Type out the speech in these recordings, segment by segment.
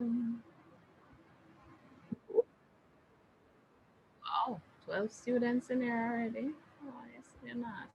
Mm. Oh, 12 students in here already. Oh, yes, you're not.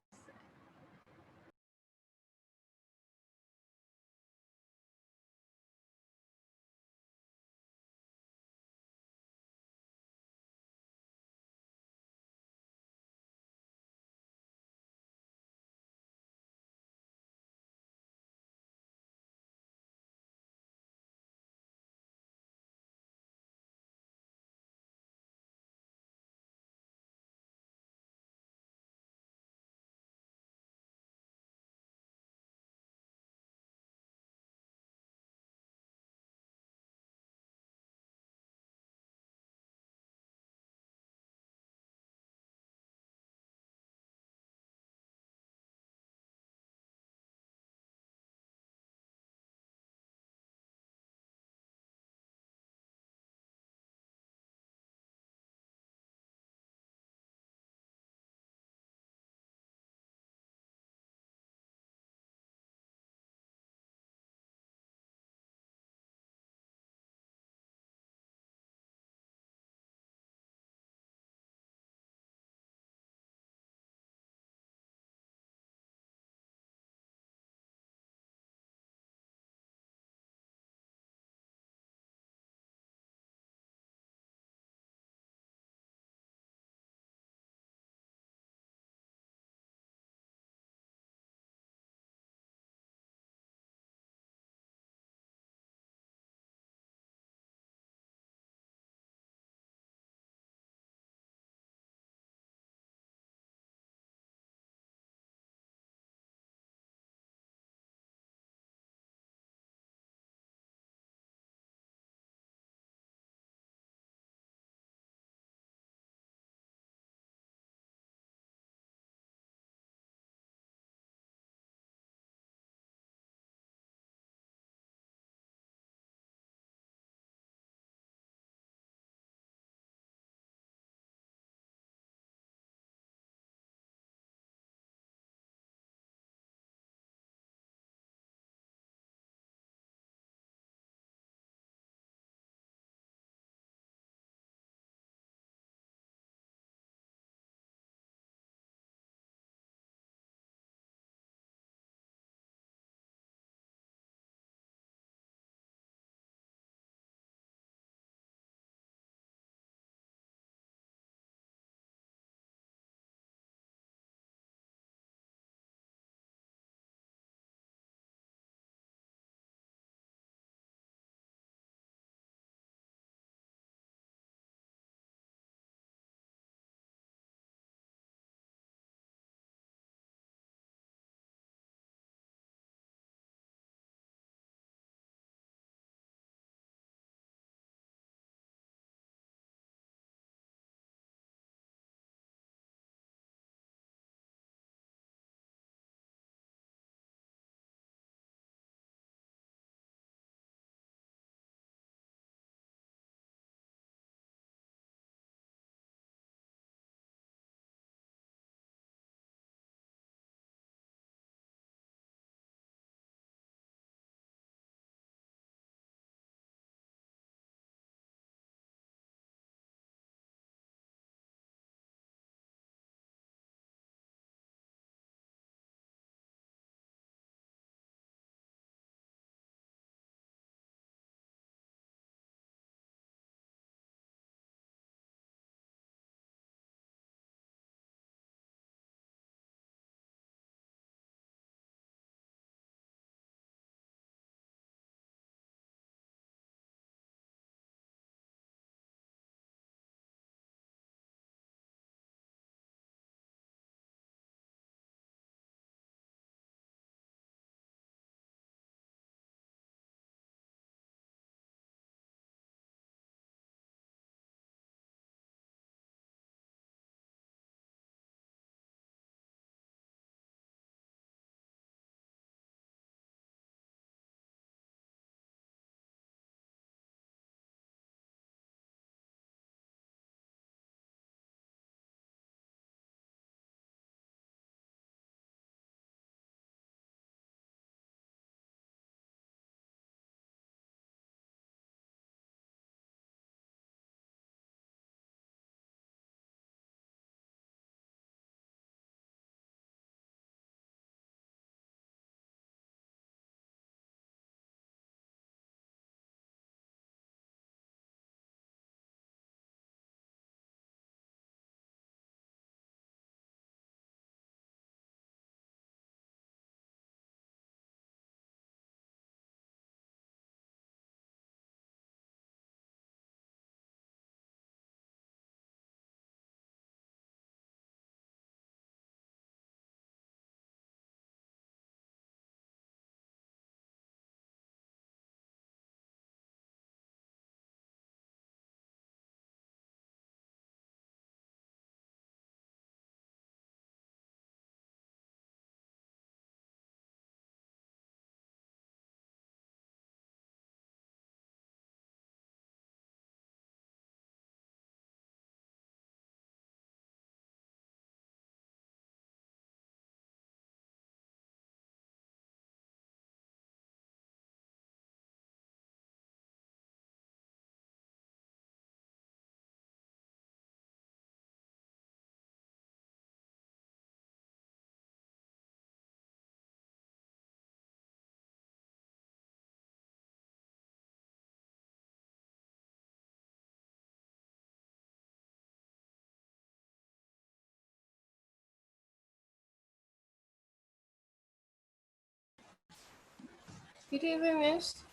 Good evening, miss.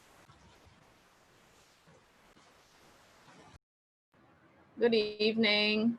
Good evening.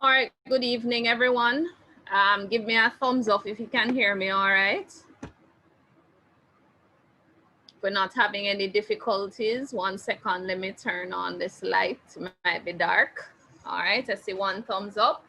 All right, good evening, everyone. Give me a thumbs up if you can hear me, all right? we're not having any difficulties, 1 second, let me turn on this light. It might be dark. All right, I see 1 thumbs up.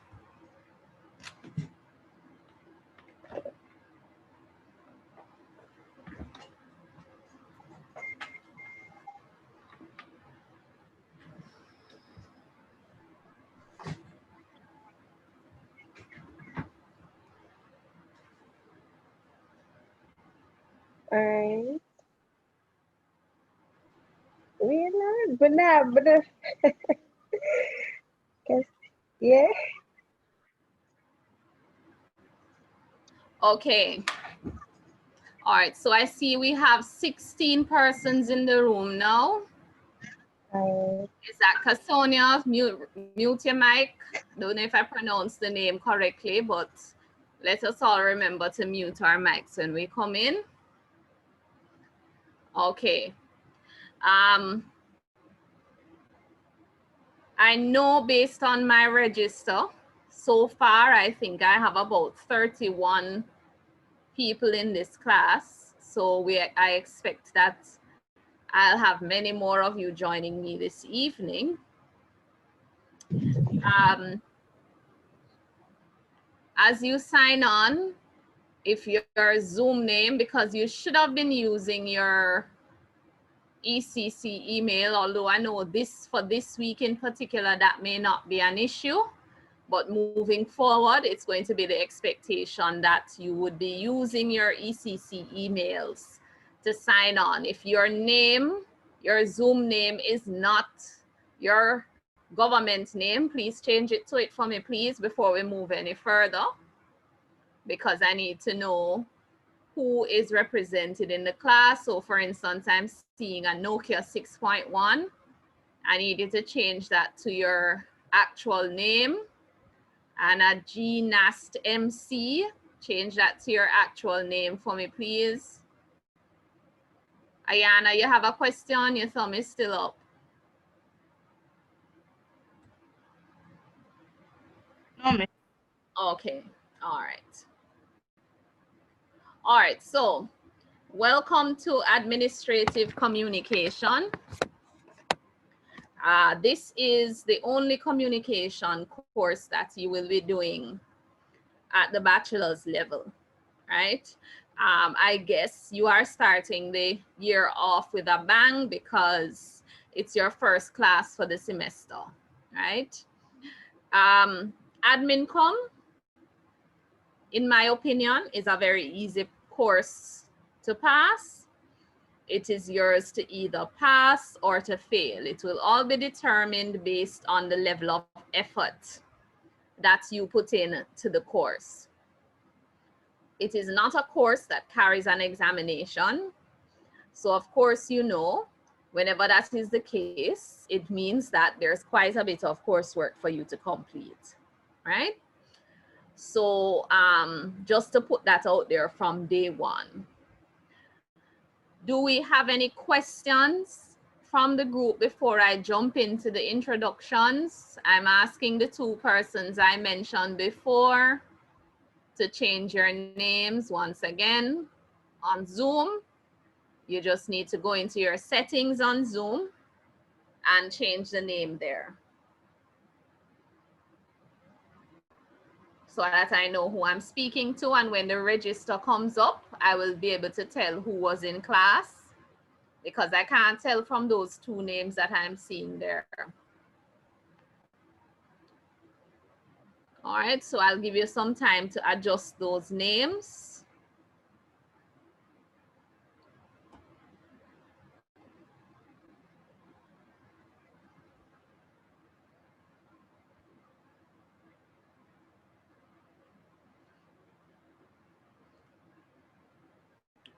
All right. We're not, but yeah. Okay. All right, so I see we have 16 persons in the room now. Is that Casonia? Mute your mic. Don't know if I pronounced the name correctly, but let us all remember to mute our mics when we come in. Okay. I know based on my register, so far, I think I have about 31 people in this class. So I expect that I'll have many more of you joining me this evening. As you sign on, if your Zoom name, because you should have been using your ECC email, although I know for this week in particular, that may not be an issue. But moving forward, it's going to be the expectation that you would be using your ECC emails to sign on. If your name, your Zoom name is not your government name, please change it to it for me, please, before we move any further, because I need to know who is represented in the class. So for instance, I'm seeing a Nokia 6.1. I need you to change that to your actual name. And a GNAST MC, change that to your actual name for me, please. Ayana, you have a question? Your thumb is still up. No, ma'am. Okay, all right. All right, so welcome to administrative communication. This is the only communication course that you will be doing at the bachelor's level, right? I guess you are starting the year off with a bang because it's your first class for the semester, right? Admin Comm, in my opinion, is a very easy course to pass. It is yours to either pass or to fail. It will all be determined based on the level of effort that you put in to the course. It is not a course that carries an examination. So of course, you know, whenever that is the case, it means that there's quite a bit of coursework for you to complete, right? So just to put that out there from day one. Do we have any questions from the group before I jump into the introductions? I'm asking the 2 persons I mentioned before to change your names once again on Zoom. You just need to go into your settings on Zoom and change the name there, so that I know who I'm speaking to, and when the register comes up, I will be able to tell who was in class, because I can't tell from those 2 names that I'm seeing there. All right, so I'll give you some time to adjust those names.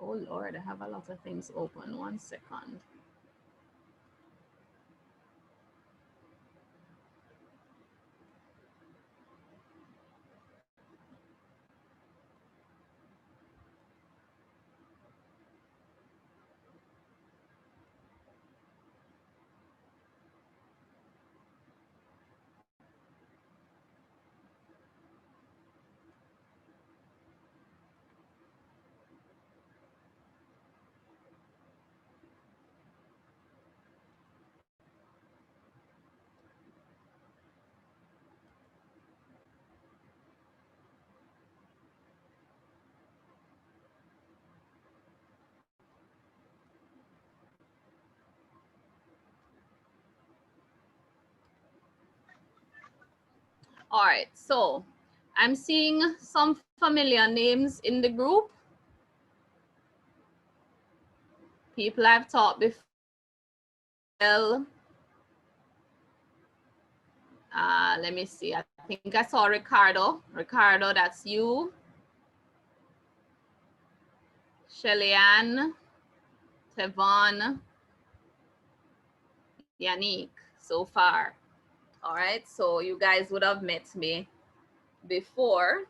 Oh Lord, I have a lot of things open. 1 second. All right, so I'm seeing some familiar names in the group. People I've taught before, Gabriel. Let me see. I think I saw Ricardo. Ricardo, that's you. Shelly-Ann, Tevon, Yannick, so far. All right, so you guys would have met me before.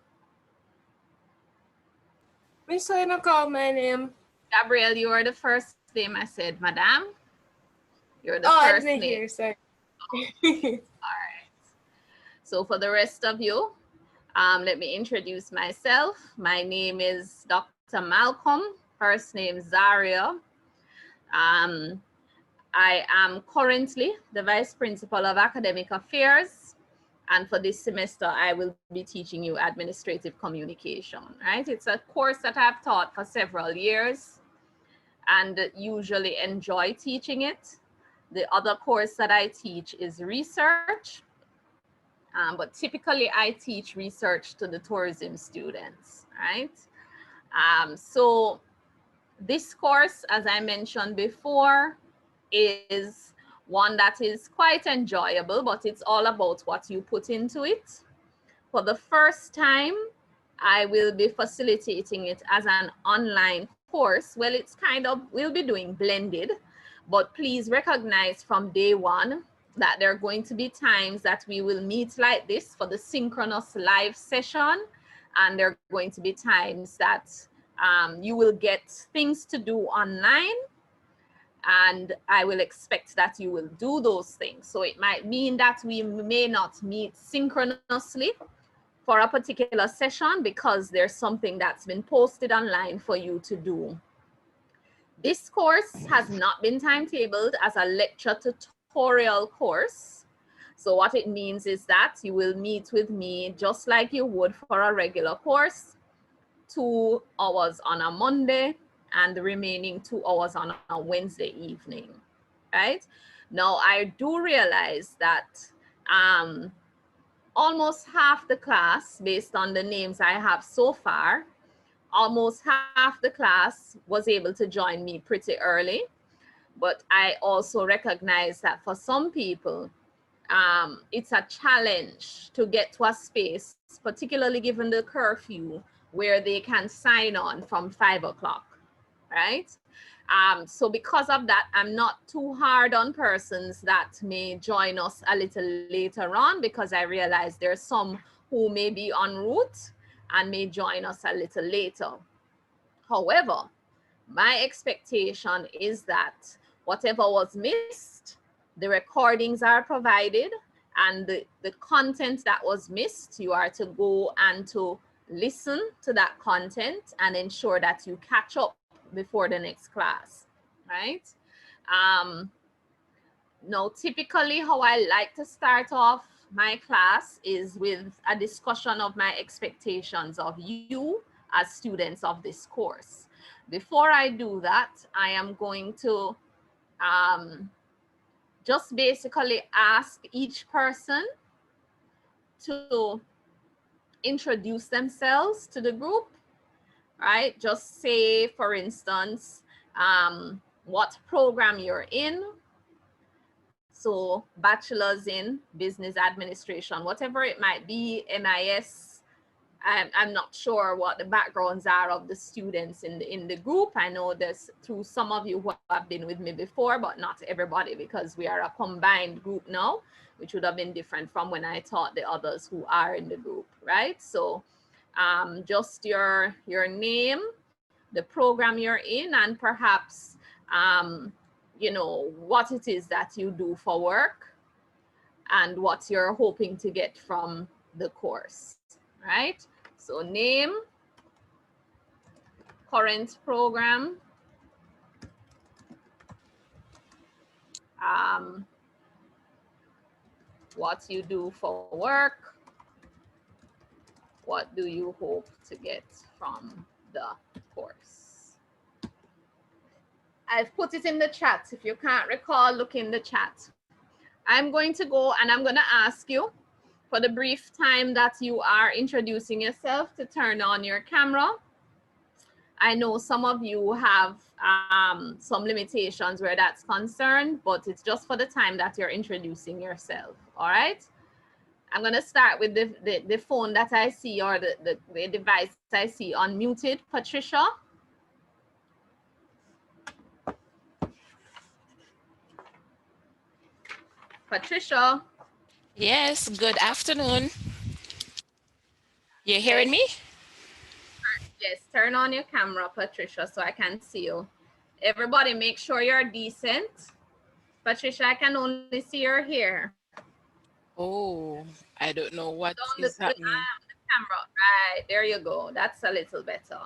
Miss, I don't call my name. Gabrielle, you are the first name I said, Madame. You're the Oh, I first didn't name. hear, sorry. All right. So for the rest of you, let me introduce myself. My name is Dr. Malcolm, first name Zaria. I am currently the Vice Principal of Academic Affairs. And for this semester, I will be teaching you administrative communication, right? It's a course that I've taught for several years and usually enjoy teaching it. The other course that I teach is research, but typically I teach research to the tourism students, right? So this course, as I mentioned before, is one that is quite enjoyable, but it's all about what you put into it. For the first time, I will be facilitating it as an online course. Well, it's kind of, we'll be doing blended, but please recognize from day one that there are going to be times that we will meet like this for the synchronous live session. And there are going to be times that you will get things to do online, and I will expect that you will do those things. So it might mean that we may not meet synchronously for a particular session because there's something that's been posted online for you to do. This course has not been timetabled as a lecture tutorial course. So what it means is that you will meet with me just like you would for a regular course, 2 hours on a Monday and the remaining 2 hours on a Wednesday evening, right? Now, I do realize that almost half the class, based on the names I have so far, almost half the class was able to join me pretty early. But I also recognize that for some people, it's a challenge to get to a space, particularly given the curfew, where they can sign on from 5 o'clock, right? So because of that, I'm not too hard on persons that may join us a little later on, because I realize there's some who may be en route and may join us a little later. However, my expectation is that whatever was missed, the recordings are provided, and the content that was missed, you are to go and to listen to that content and ensure that you catch up before the next class, right? Um, Now, typically how I like to start off my class is with a discussion of my expectations of you as students of this course. Before I do that, I am going to just basically ask each person to introduce themselves to the group, right? Just say, for instance, what program you're in. So bachelor's in business administration, whatever it might be, MIS. I'm not sure what the backgrounds are of the students in the group. I know there's through some of you who have been with me before, but not everybody, because we are a combined group now, which would have been different from when I taught the others who are in the group, right? So just your name, the program you're in, and perhaps you know, what it is that you do for work and what you're hoping to get from the course, right? So name, current program, um, what you do for work, what do you hope to get from the course. I've put it in the chat. If you can't recall, look in the chat. I'm going to go and I'm going to ask you for the brief time that you are introducing yourself, to turn on your camera. I know some of you have some limitations where that's concerned, but it's just for the time that you're introducing yourself, all right? I'm gonna start with the phone that I see, or the device I see unmuted. Patricia. Patricia. Yes, good afternoon. You hearing me? Yes, turn on your camera, Patricia, so I can see you. Everybody make sure you're decent. Patricia, I can only see your hair. Oh, I don't know what is The happening. camera. Right, there you go. That's a little better.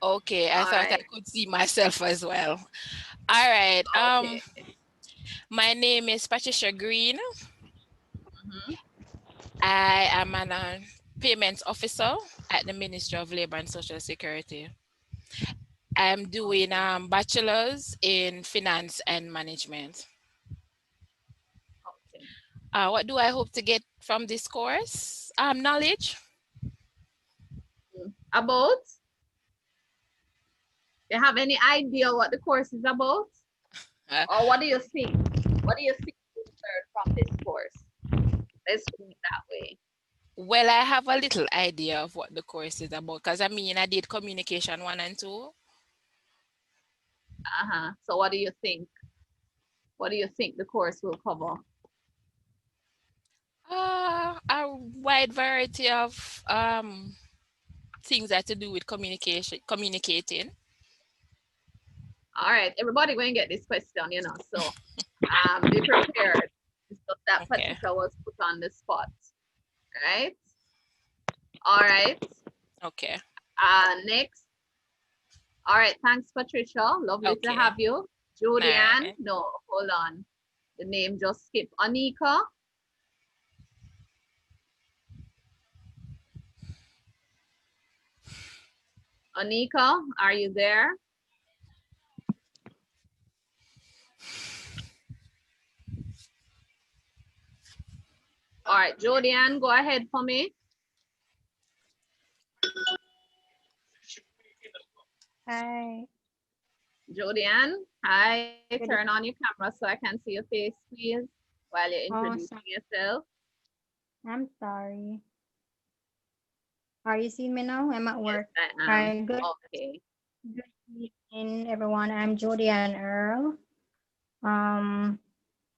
Okay, I All thought I right. could see myself as well. All right. Okay. My name is Patricia Green. Mhm. I am an payments officer at the Ministry of Labor and Social Security. I'm doing bachelor's in finance and management. Okay. What do I hope to get from this course? Knowledge. About? You have any idea what the course is about? Uh, Or what do you think? What do you think you learned from this course? Let's put it that way. Well, I have a little idea of what the course is about because I did communication 1 and 2. So what do you think? What do you think the course will cover? A wide variety of things that to do with communicating. All right, everybody going to get this question, you know, so be prepared. It's just that Okay. Patricia was put on the spot, right? All right. Okay. Next. All right, thanks, Patricia. Lovely to Okay. have you. Jodianne, Right. no, hold on. The name just skipped. Anika. Anika, are you there? All right, Jodianne, go ahead for me. Hi. Jodianne, hi, turn Good. on your camera so I can see your face, please, while you're Oh, introducing yourself. I'm sorry. Are you seeing me now? I'm at Yes, work. I am. Hi, Okay. good evening, everyone. I'm Jodianne Earl. Um,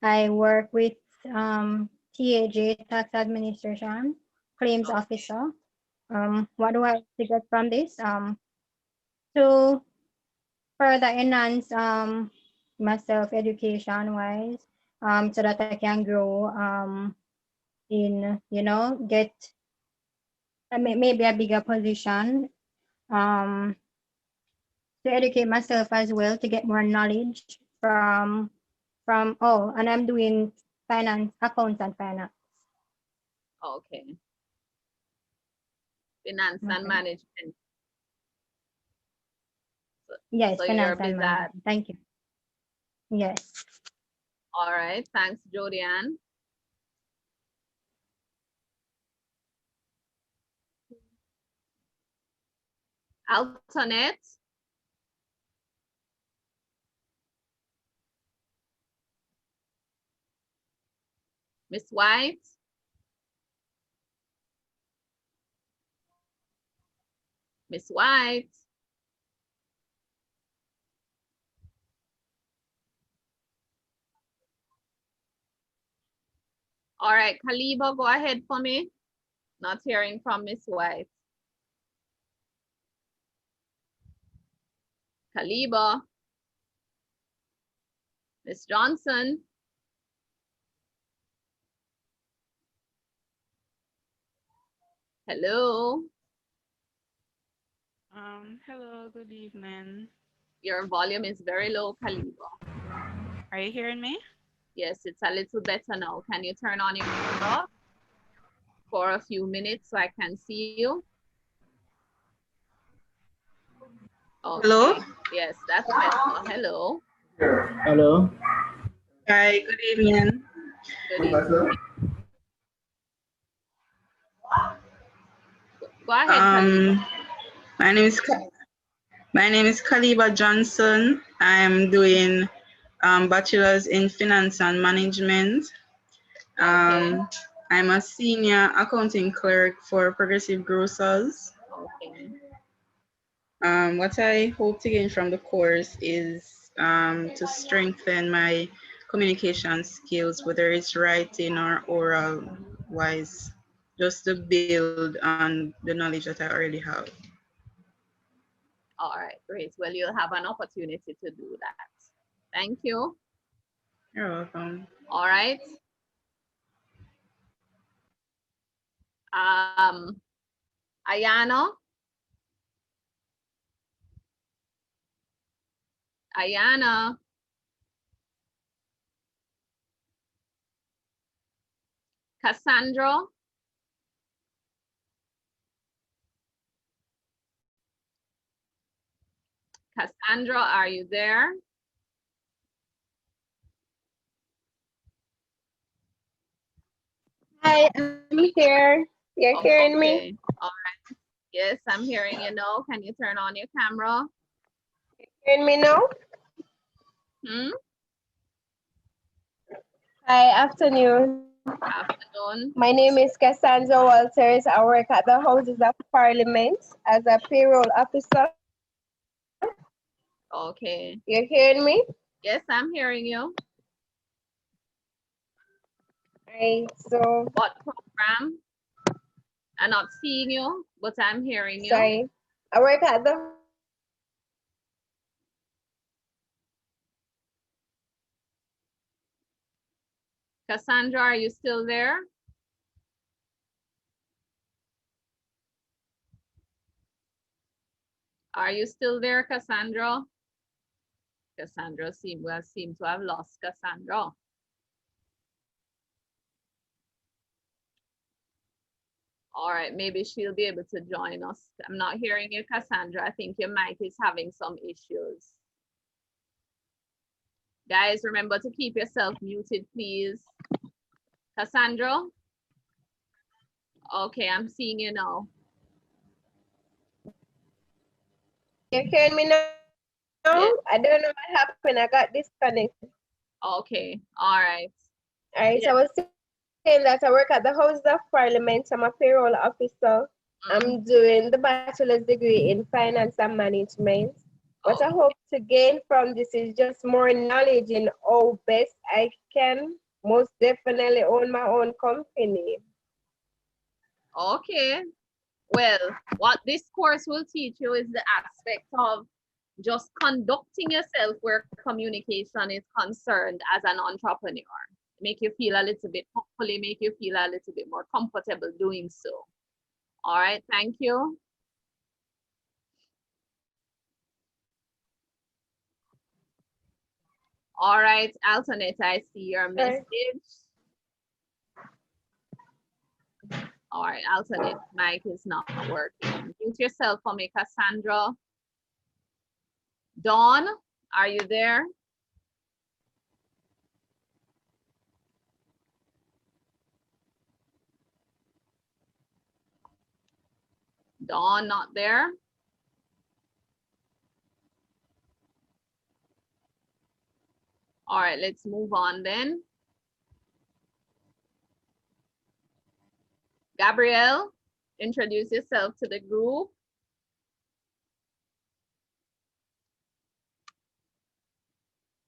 I work with TAJ Tax Administration, Claims Okay. Officer. What do I to get from this? To further enhance myself education wise, so that I can grow in get maybe a bigger position, um, to educate myself as well, to get more knowledge and I'm doing finance, accounts and finance. Okay. Finance and Okay. management. So, Yes, so you're finance and busy at. management. Thank you. Yes. All right. Thanks, Jodianne. Alternate. Miss White. Miss White. All right, Kaliba, go ahead for me. Not hearing from Miss White. Kaliba. Miss Johnson. Hello. Hello, good evening. Your volume is very low, Kaliba. Are you hearing me? Yes, it's a little better now. Can you turn on your camera for a few minutes so I can see you? Okay. Hello. Yes, that's better. Hello. Hello. Hi, good evening. Good evening. Go ahead, Khaliba. My name is Khaliba Johnson. I'm doing bachelor's in finance and management. Okay. I'm a senior accounting clerk for Progressive Grocers. Okay. What I hope to gain from the course is to strengthen my communication skills, whether it's writing or oral wise, just to build on the knowledge that I already have. All right, great. Well, you'll have an opportunity to do that. Thank you. You're welcome. All right. Um, Ayano. Ayana. Cassandra. Cassandra, are you there? Hi, I'm here. You're hearing me? Okay. All right. Yes, I'm hearing you now. Can you turn on your camera? Hearing me now? Hmm? Hi, afternoon. Afternoon. My name is Cassandra Walters. I work at the Houses of Parliament as a payroll officer. Okay. You're hearing me? Yes, I'm hearing you. Right, so What program? I'm not seeing you, but I'm hearing you. sorry. I work at the Cassandra, are you still there? Are you still there, Cassandra? Cassandra seem to have lost Cassandra. All right, maybe she'll be able to join us. I'm not hearing you, Cassandra. I think your mic is having some issues. Guys, remember to keep yourself muted, please. Cassandra? Okay, I'm seeing you now. you're hearing me now? Yes. I don't know what happened. I got disconnected. Okay, all right. All right, so Yes. I was saying that I work at the Houses of Parliament. I'm a payroll officer. I'm doing the bachelor's degree in finance and management. What I Okay. hope to gain from this is just more knowledge in how best I can most definitely own my own company. Okay. Well, what this course will teach you is the aspect of just conducting yourself where communication is concerned as an entrepreneur. Make you feel a little bit, hopefully make you feel a little bit more comfortable doing so. All right, thank you. All right, alternate, I see your Sorry. message. All right, alternate, mic is not working. Mute yourself for me, Cassandra. Dawn, are you there? Dawn, not there? All right, let's move on then. Gabrielle, introduce yourself to the group.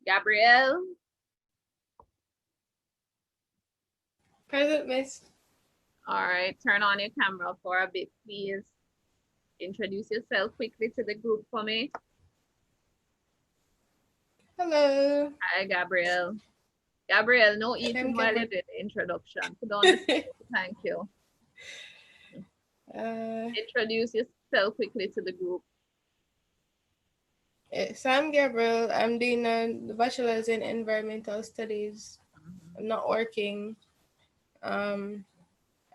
Gabrielle. Present, miss. All right, turn on your camera for a bit, please. Introduce yourself quickly to the group for me. Hello. Hi, Gabrielle. Gabrielle, no eating I'm while you Gabriel. do the introduction. Put on the table. Thank you. Introduce yourself quickly to the group. So I'm Gabriel. I'm doing the bachelor's in environmental studies. I'm not working. Um,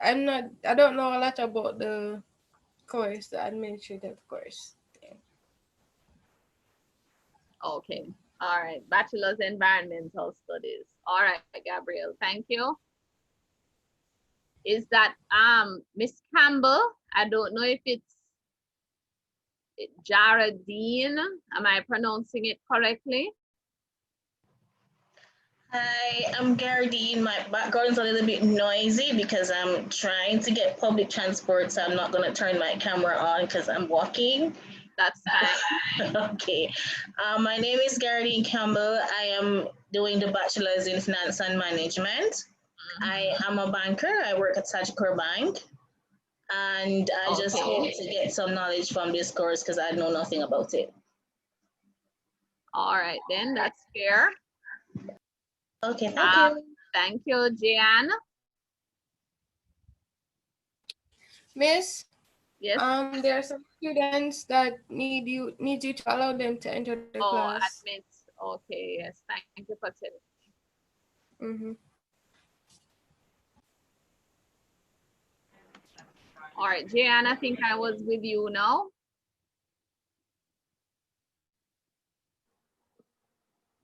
I don't know a lot about the course, the administrative course. Yeah. Okay. All right. Bachelor's Environmental Studies. All right, Gabrielle. Thank you. is that Miss Campbell. I don't know if it's Jaradine. Am I pronouncing it correctly? Hi, I'm Gardine. My background is a little bit noisy because I'm trying to get public transport, so I'm not going to turn my camera on because I'm walking. That's fine. Okay. My name is Gardine Campbell. I am doing the bachelor's in finance and management. I am a banker. I work at Sagicor Bank. And I just hope to get some knowledge from this course because I know nothing about it. All right, then that's fair. Okay, thank you. Thank you, Jan. Miss? Yes. There are some students that need you to allow them to enter the class. Admit. Okay, yes. Thank you for telling me. All right, Jan, I think I was with you now.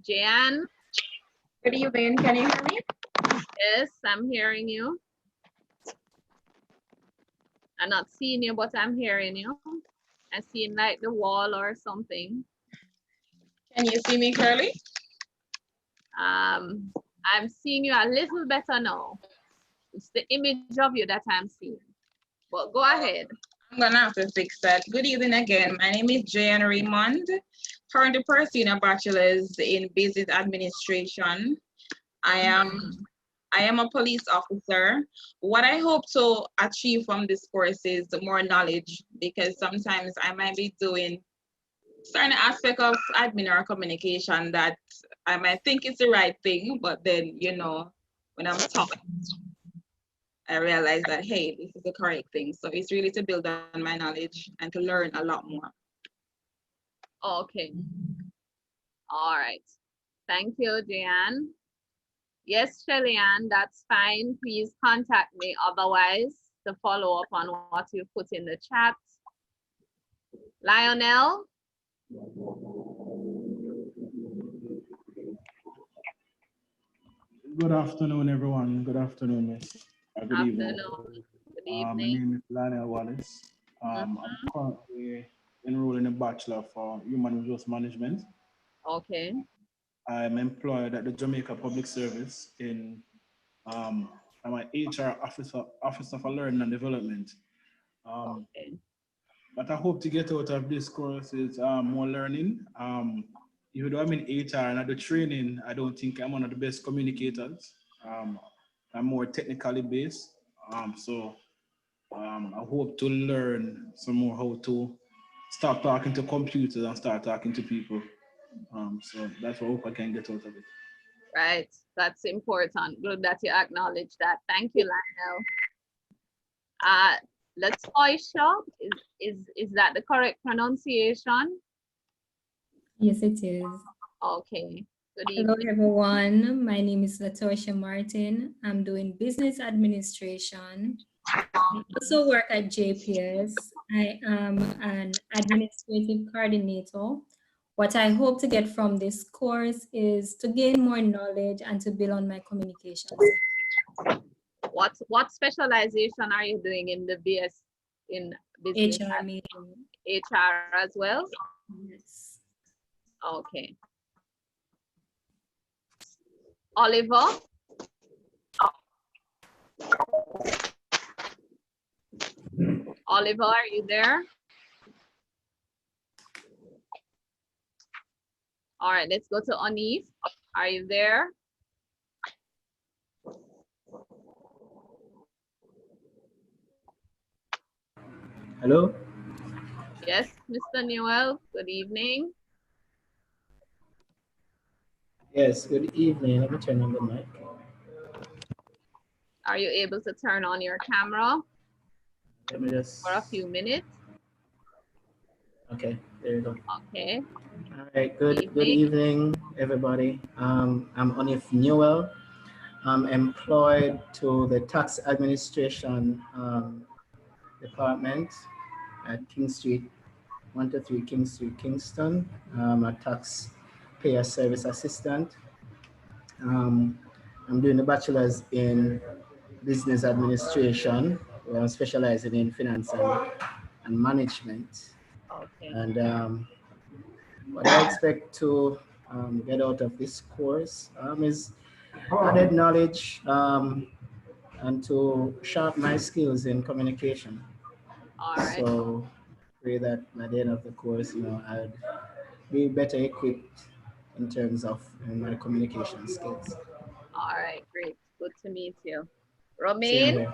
Jan? Good evening, can you hear me? Yes, I'm hearing you. I'm not seeing you, but I'm hearing you. I see like the wall or something. Can you see me clearly? I'm seeing you a little better now. It's the image of you that I'm seeing. But go ahead. I'm gonna have to fix that. Good evening again. My name is Jan Raymond, currently pursuing a bachelor's in business administration. I am a police officer. What I hope to achieve from this course is more knowledge, because sometimes I might be doing certain aspect of admin or communication that I might think is the right thing, but then, you know, when I'm talking, I realize that, hey, this is the correct thing. So it's really to build on my knowledge and to learn a lot more. Okay. All right. Thank you, Jan. Yes, Shelly-Ann, that's fine. Please contact me otherwise to follow up on what you put in the chat. Lionel? Good afternoon, everyone. Good afternoon, Miss. Good evening. Good My evening. name is Lionel Wallace. I'm currently enrolled in a Bachelor for Human Resource Management. Okay. I'm employed at the Jamaica Public Service I'm an HR officer for learning and development. Okay. What I hope to get out of this course is more learning. Even though I'm in HR and I do training, I don't think I'm one of the best communicators. I'm more technically based. I hope to learn some more how to stop talking to computers and start talking to people. So that's what I hope I can get out of it. Right, that's important. Good that you acknowledge that. Thank you, Lionel. Latoisha, is that the correct pronunciation? Yes, it is. Okay. Good Hello, evening. everyone. My name is Latoisha Martin. I'm doing business administration. I also work at JPS. I am an administrative coordinator. What I hope to get from this course is to gain more knowledge and to build on my communication skills. What specialization are you doing in the BS in business? HR as well? Yes. Okay. Oliver? Oliver, are you there? All right, let's go to Anif. Are you there? Hello? Yes, Mr. Newell, good evening. Yes, good evening. Let me turn on the mic. Are you able to turn on your camera? Let me just... For a few minutes. Okay, there you go. Okay. All right, good evening, everybody. I'm Onif Newell. I'm employed to the tax administration department at King Street, 123 King Street, Kingston. I'm a taxpayer service assistant. I'm doing a bachelor's in business administration, where I'm specializing in finance and management. Okay. And what I expect to get out of this course is added knowledge and to sharpen my skills in communication. All right. So pray that by the end of the course, I'd be better equipped in terms of my communication skills. All right, great. Good to meet you. Same Romaine, here.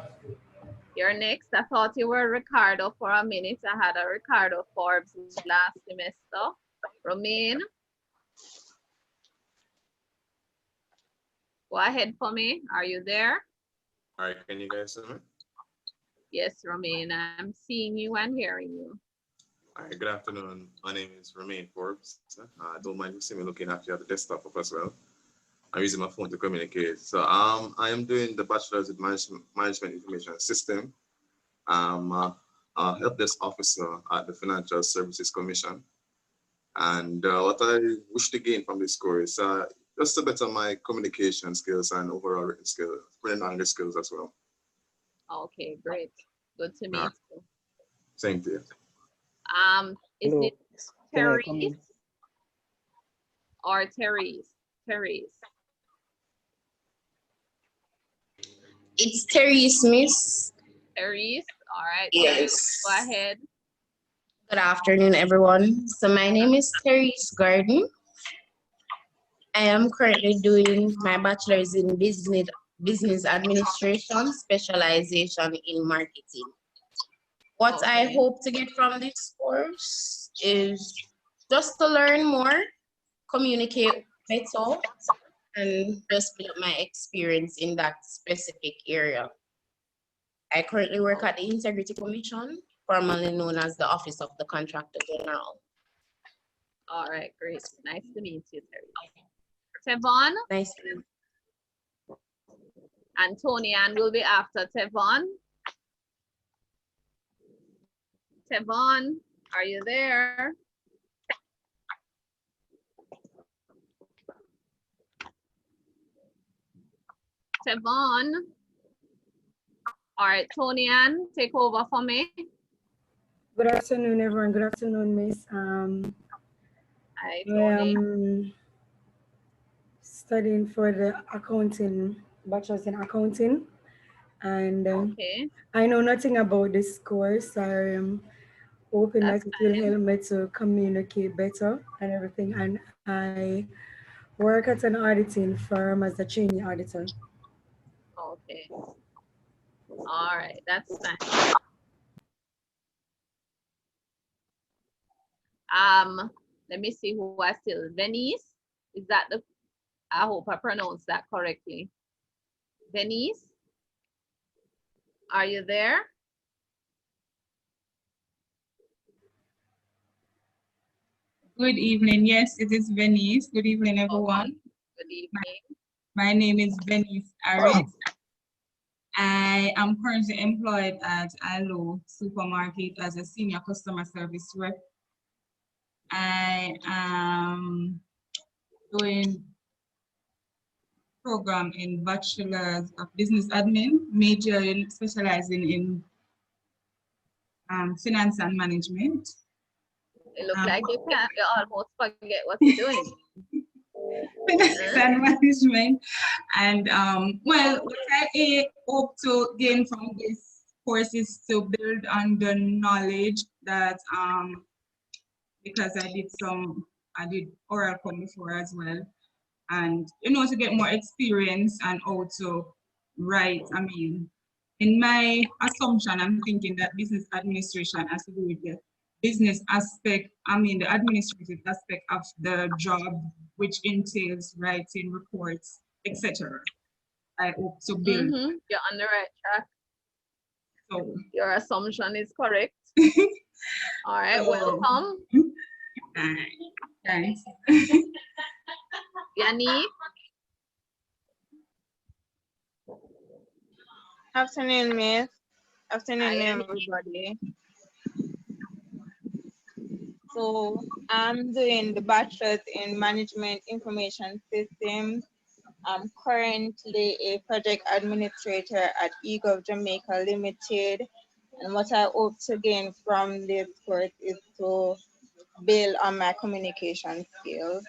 you're next. I thought you were Ricardo for a minute. I had a Ricardo Forbes last semester. Romaine, go ahead for me. Are you there? All right, can you guys hear me? Yes, Romaine, I'm seeing you and hearing you. All right, good afternoon. My name is Romain Forbes. Don't mind you see me looking after you at the desktop as well. I'm using my phone to communicate. So I am doing the Bachelor's in Management Information System. I'm a help desk officer at the Financial Services Commission. And what I wish to gain from this course is just to better my communication skills and overall written language skills as well. Okay, great. Good to meet you. Same to you. Is Hello, it can I come Therese in? or Therese? Therese. It's Therese, Miss. Therese, all right. Yes. Go ahead. Good afternoon, everyone. So my name is Therese Garden. I am currently doing my bachelor's in business administration, specialization in marketing. What I hope to get from this course is just to learn more, communicate better, and just build my experience in that specific area. I currently work at the Integrity Commission, formerly known as the Office of the Contractor General. All right, great. Nice to meet you, Therese. Tevon? Nice to meet you. Antonian will be after Tevon. Tevon, are you there? Tevon. All right, Tonian, take over for me. Good afternoon, everyone. Good afternoon, Miss. Hi, I am studying for the accounting, bachelor's in accounting, and I know nothing about this course. I am hoping that it will help me to communicate better and everything. And I work at an auditing firm as a trainee auditor. Okay. All right, that's fine. Let me see who I still. Venice, is that the? I hope I pronounced that correctly. Venice, are you there? Good evening. Yes, it is Venice. Good evening, everyone. Good evening. My name is Venice Aris. I am currently employed at ILO Supermarket as a senior customer service rep. I am doing program in Bachelor's of Business Admin, major in specializing in finance and management. It looks like you almost forget what you're doing. Finance and management. And well, what I hope to gain from this course is to build on the knowledge that because I did Oracle before as well. And to get more experience and also write. I mean, in my assumption, I'm thinking that business administration has to do with the business aspect, the administrative aspect of the job, which entails writing reports, etc. I hope to build. You're on the right track. So your assumption is correct. All right, welcome. Thanks. Yannick. Afternoon, Miss. Afternoon, Hi, everybody. So I'm doing the bachelor's in management information systems. I'm currently a project administrator at eGov Jamaica Limited. And what I hope to gain from this course is to build on my communication skills.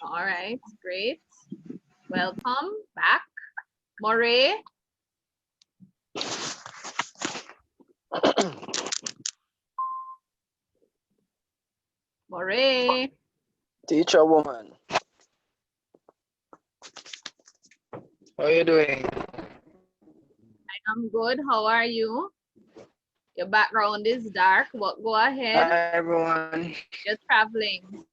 All right, great. Welcome back. Moray. Moray. Teacher woman, how are you doing? I'm good. How are you? Your background is dark, but go ahead. Hi everyone. You're traveling.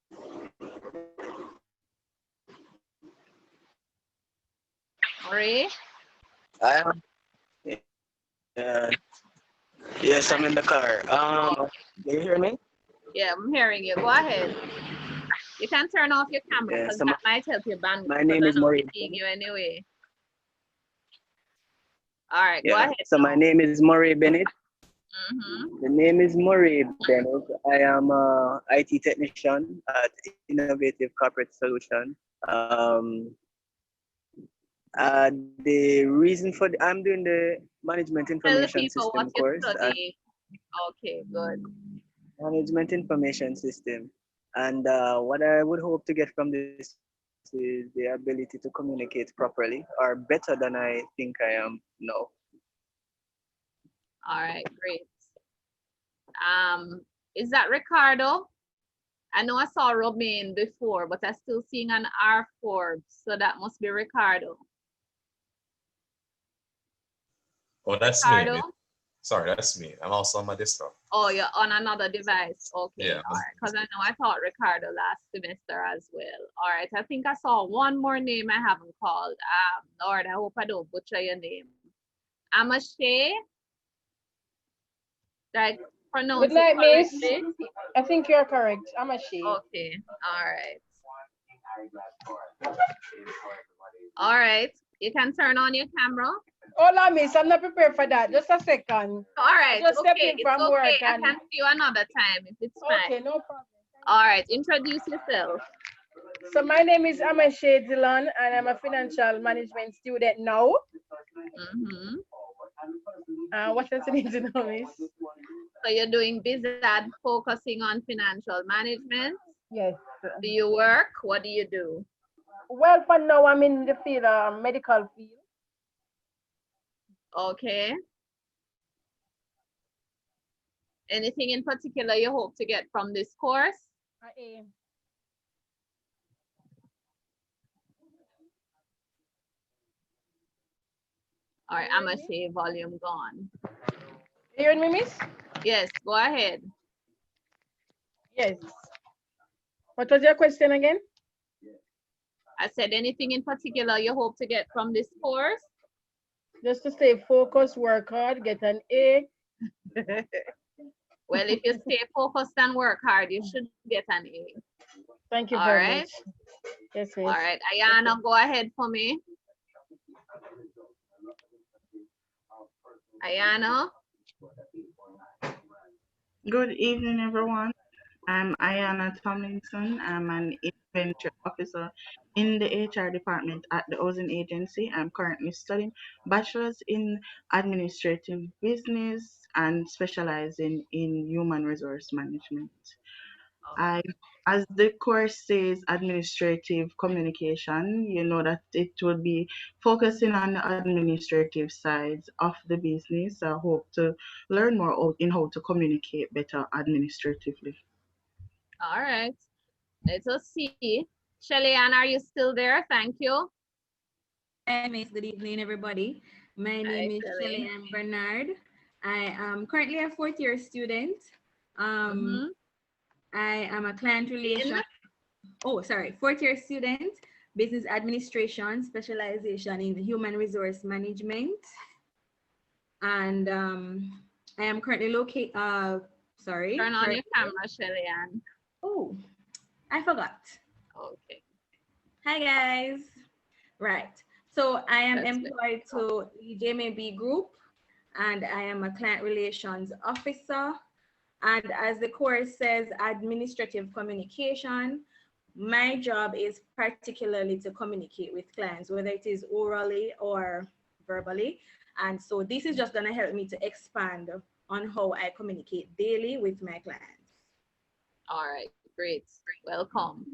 Moray. I am. Yeah. Yes, I'm in the car. Do you hear me? Yeah, I'm hearing you. Go ahead. You can turn off your camera Yeah, because so that might help your bandwidth. my name Because is I know Maureen. we're seeing you anyway. All right, go Yeah. ahead. So my name is Murray Bennett. Mm-hmm. The name is Murray Bennett. I am a IT technician at Innovative Corporate Solution. The reason for I'm doing the Management Tell the Information people what System you course at study. Okay, good. Management Information System. And what I would hope to get from this course is the ability to communicate properly, or better than I think I am now. All right, great. Is that Ricardo? I know I saw Romain before, but I'm still seeing an R Forbes, so that must be Ricardo. Oh, that's Ricardo? me. Sorry, that's me. I'm also on my desktop. Oh, you're on another device. Okay, Yeah. all right. Because I know I taught Ricardo last semester as well. All right, I think I saw one more name I haven't called. Lord, I hope I don't butcher your name. Amashe? Did I pronounce Good night, it miss. correctly? I think you're correct. I'm a she. Okay, all right. All right, you can turn on your camera. Hold on, miss. I'm not prepared for that. Just a second. All right, Just step okay, in it's from okay. work I and can see you another time if it's fine. okay, no problem. All right, introduce yourself. So my name is Amashe Dillon and I'm a financial management student now. What else you need to know, miss? So you're doing BizAd, focusing on financial management. Yes. Do you work? What do you do? Well, for now I'm in the field, medical field. Okay. Anything in particular you hope to get from this course? All right, I'm gonna say volume gone. You hearing me, miss? Yes, go ahead. Yes. What was your question again? I said anything in particular you hope to get from this course? Just to stay focused, work hard, get an A. Well, if you stay focused and work hard, you should get an A. Thank you All very right. much. Yes, miss. All right, Ayana, go ahead for me. Ayana. Good evening, everyone. I'm Ayana Tomlinson. I'm an inventory officer in the HR department at the housing agency. I'm currently studying bachelor's in administrative business and specializing in human resource management. I, as the course says, administrative communication, you know that it will be focusing on the administrative sides of the business. I hope to learn more in how to communicate better administratively. All right. Let us see. Shelly Ann, are you still there? Thank you. Hi, Miss. Good evening, everybody. My name is Shelly Ann Bernard. I am currently a fourth-year student. I am a client relation. Oh, sorry, fourth-year student, business administration, specialization in human resource management. And I am currently located. Sorry. Turn on your camera, Shelly Ann. Oh, I forgot. Okay. Hi, guys. Right. So I am employed to the JMB Group, and I am a client relations officer. And as the course says, administrative communication, My job is particularly to communicate with clients, whether it is orally or verbally. And so this is just going to help me to expand on how I communicate daily with my clients. All right, great. Welcome.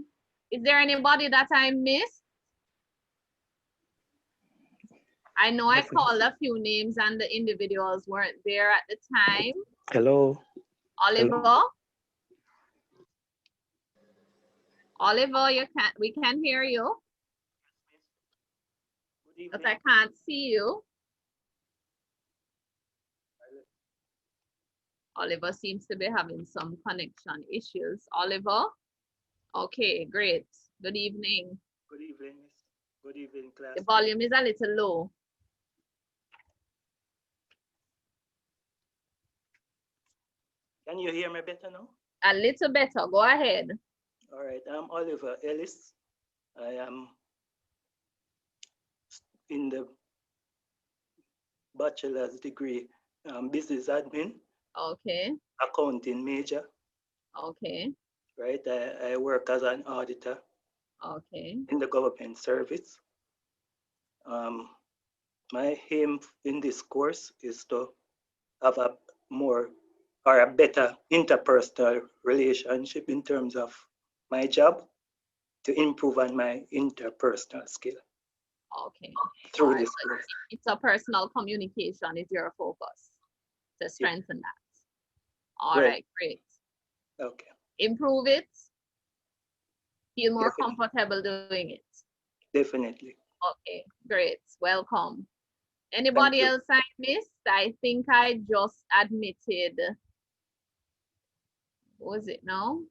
Is there anybody that I missed? I know I called a few names and the individuals weren't there at the time. Hello. Oliver? Hello. Oliver, we can hear you, but I can't see you. Oliver seems to be having some connection issues. Oliver? Okay, great. Good evening. Good evening, Miss. Good evening, class. The volume is a little low. Can you hear me better now? A little better. Go ahead. All right. I'm Oliver Ellis. I am in the bachelor's degree, business admin. Okay. Accounting major. Okay. Right. I work as an auditor. Okay. In the government service. My aim in this course is to have a more or a better interpersonal relationship in terms of my job, to improve on my interpersonal skill. Okay. Through Right. this course. It's a personal communication is your focus to strengthen that. All right, great. Okay. Improve it. Feel more comfortable doing it. Definitely. Okay, great. Welcome. Anybody else I missed? I think I just admitted. What was it now?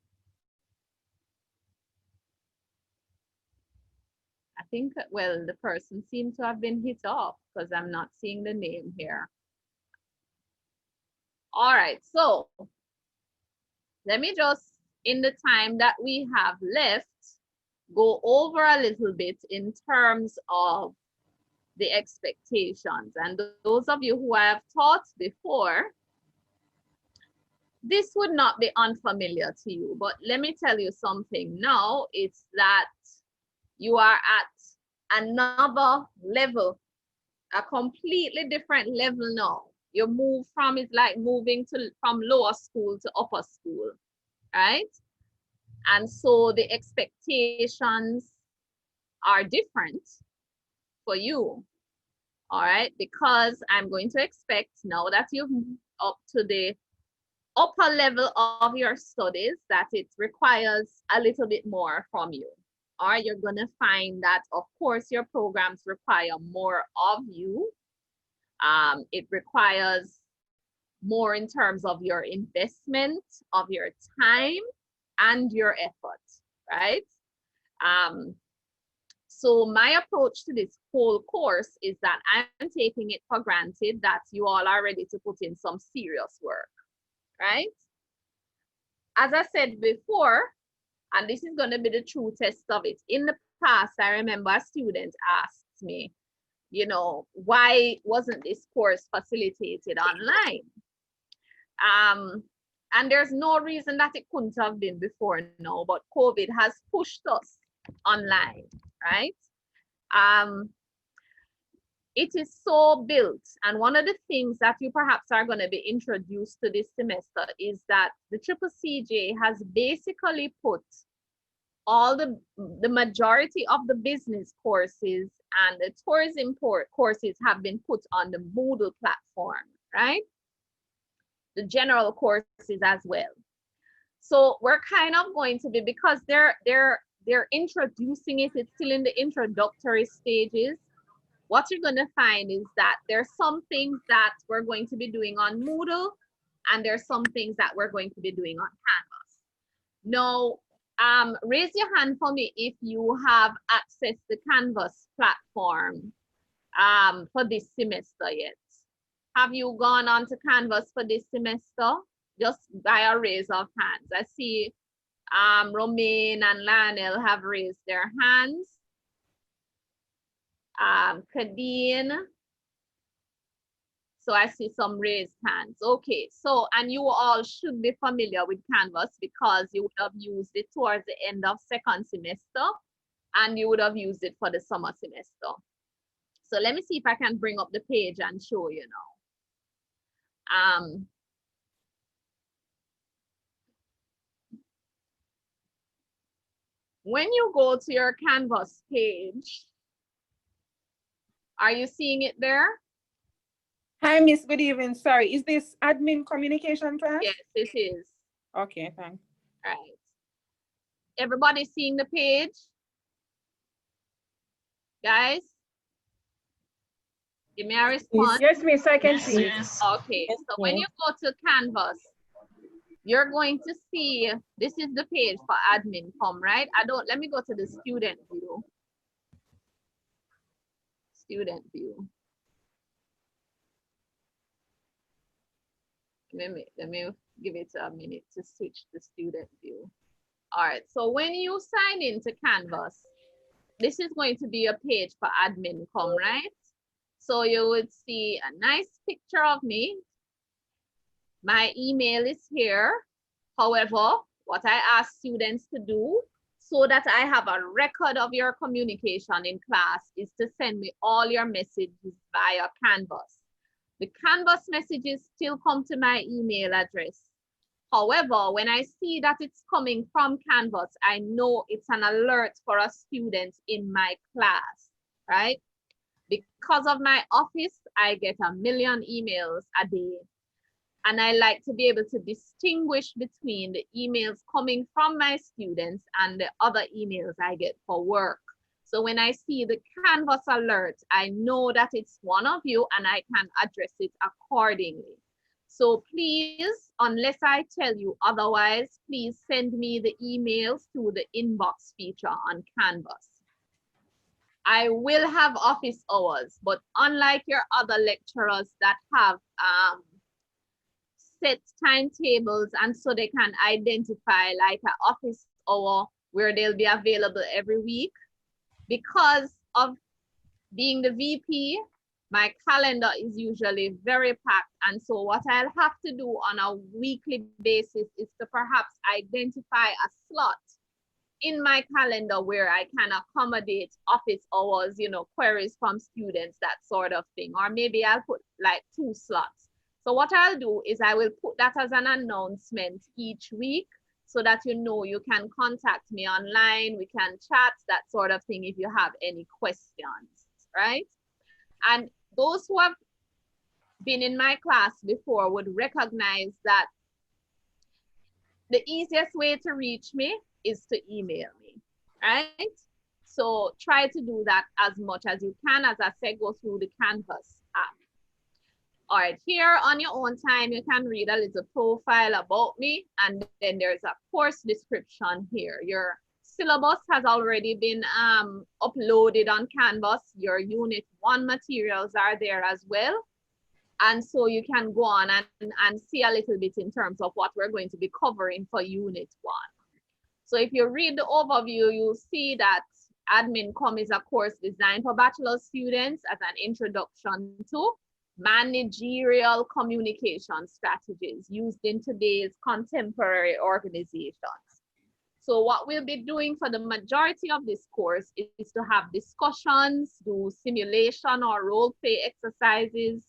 I think, well, the person seemed to have been hit off because I'm not seeing the name here. All right, so let me just, in the time that we have left, go over a little bit in terms of the expectations. And those of you who I have taught before, this would not be unfamiliar to you, but let me tell you something now. It's that you are at another level, a completely different level now. You move from, it's like moving from lower school to upper school, right? And so the expectations are different for you, all right? Because I'm going to expect now that you've moved up to the upper level of your studies that it requires a little bit more from you. All right, you're gonna find that, of course, your programs require more of you. It requires more in terms of your investment, of your time, and your effort, right? So my approach to this whole course is that I'm taking it for granted that you all are ready to put in some serious work, right? As I said before, and this is going to be the true test of it. In the past, I remember a student asked me, you know, why wasn't this course facilitated online? And there's no reason that it couldn't have been before now, but COVID has pushed us online, right? It is so built, and one of the things that you perhaps are going to be introduced to this semester is that the CCCJ has basically put all the majority of the business courses and the tourism courses have been put on the Moodle platform, right? The general courses as well. So we're kind of going to be, because they're introducing it, it's still in the introductory stages. What you're going to find is that there's some things that we're going to be doing on Moodle, and there's some things that we're going to be doing on Canvas. Now, raise your hand for me if you have accessed the Canvas platform for this semester yet. Have you gone on to Canvas for this semester? Just by a raise of hands. I see Romaine and Lionel have raised their hands. Kadeen, So I see some raised hands. Okay, so, and you all should be familiar with Canvas because you would have used it towards the end of second semester and you would have used it for the summer semester. So let me see if I can bring up the page and show you now. When you go to your Canvas page, are you seeing it there? Hi, Miss. Good evening. Sorry, is this admin communication class? Yes, it is. Okay, thanks. Right. Everybody seeing the page? Guys? Give me a response. Yes, miss, I can see it. Okay, so when you go to Canvas, you're going to see, this is the page for admin Comm, right? Let me go to the student view. Student view. Let me give it a minute to switch the student view. All right, so when you sign into Canvas, this is going to be a page for admin Comm, right? So you would see a nice picture of me. My email is here. However, what I ask students to do so that I have a record of your communication in class is to send me all your messages via Canvas. The Canvas messages still come to my email address. However, when I see that it's coming from Canvas, I know it's an alert for a student in my class, right? Because of my office, I get a million emails a day. And I like to be able to distinguish between the emails coming from my students and the other emails I get for work. So when I see the Canvas alert, I know that it's one of you and I can address it accordingly. So please, unless I tell you otherwise, please send me the emails through the inbox feature on Canvas. I will have office hours, but unlike your other lecturers that have set timetables and so they can identify like an office hour where they'll be available every week, because of being the VP, my calendar is usually very packed. And so what I'll have to do on a weekly basis is to perhaps identify a slot in my calendar where I can accommodate office hours, you know, queries from students, that sort of thing. Or maybe I'll put like 2 slots. So what I'll do is I will put that as an announcement each week so that you know you can contact me online, we can chat, that sort of thing if you have any questions, right? And those who have been in my class before would recognize that the easiest way to reach me is to email me, right? So try to do that as much as you can. As I said, go through the Canvas app. All right, here on your own time, you can read a little profile about me, and then there's a course description here. Your syllabus has already been uploaded on Canvas. Your Unit 1 materials are there as well. And so you can go on and see a little bit in terms of what we're going to be covering for Unit 1. So if you read the overview, you'll see that Admin Comm is a course designed for bachelor students as an introduction to managerial communication strategies used in today's contemporary organizations. So what we'll be doing for the majority of this course is to have discussions, do simulation or role play exercises,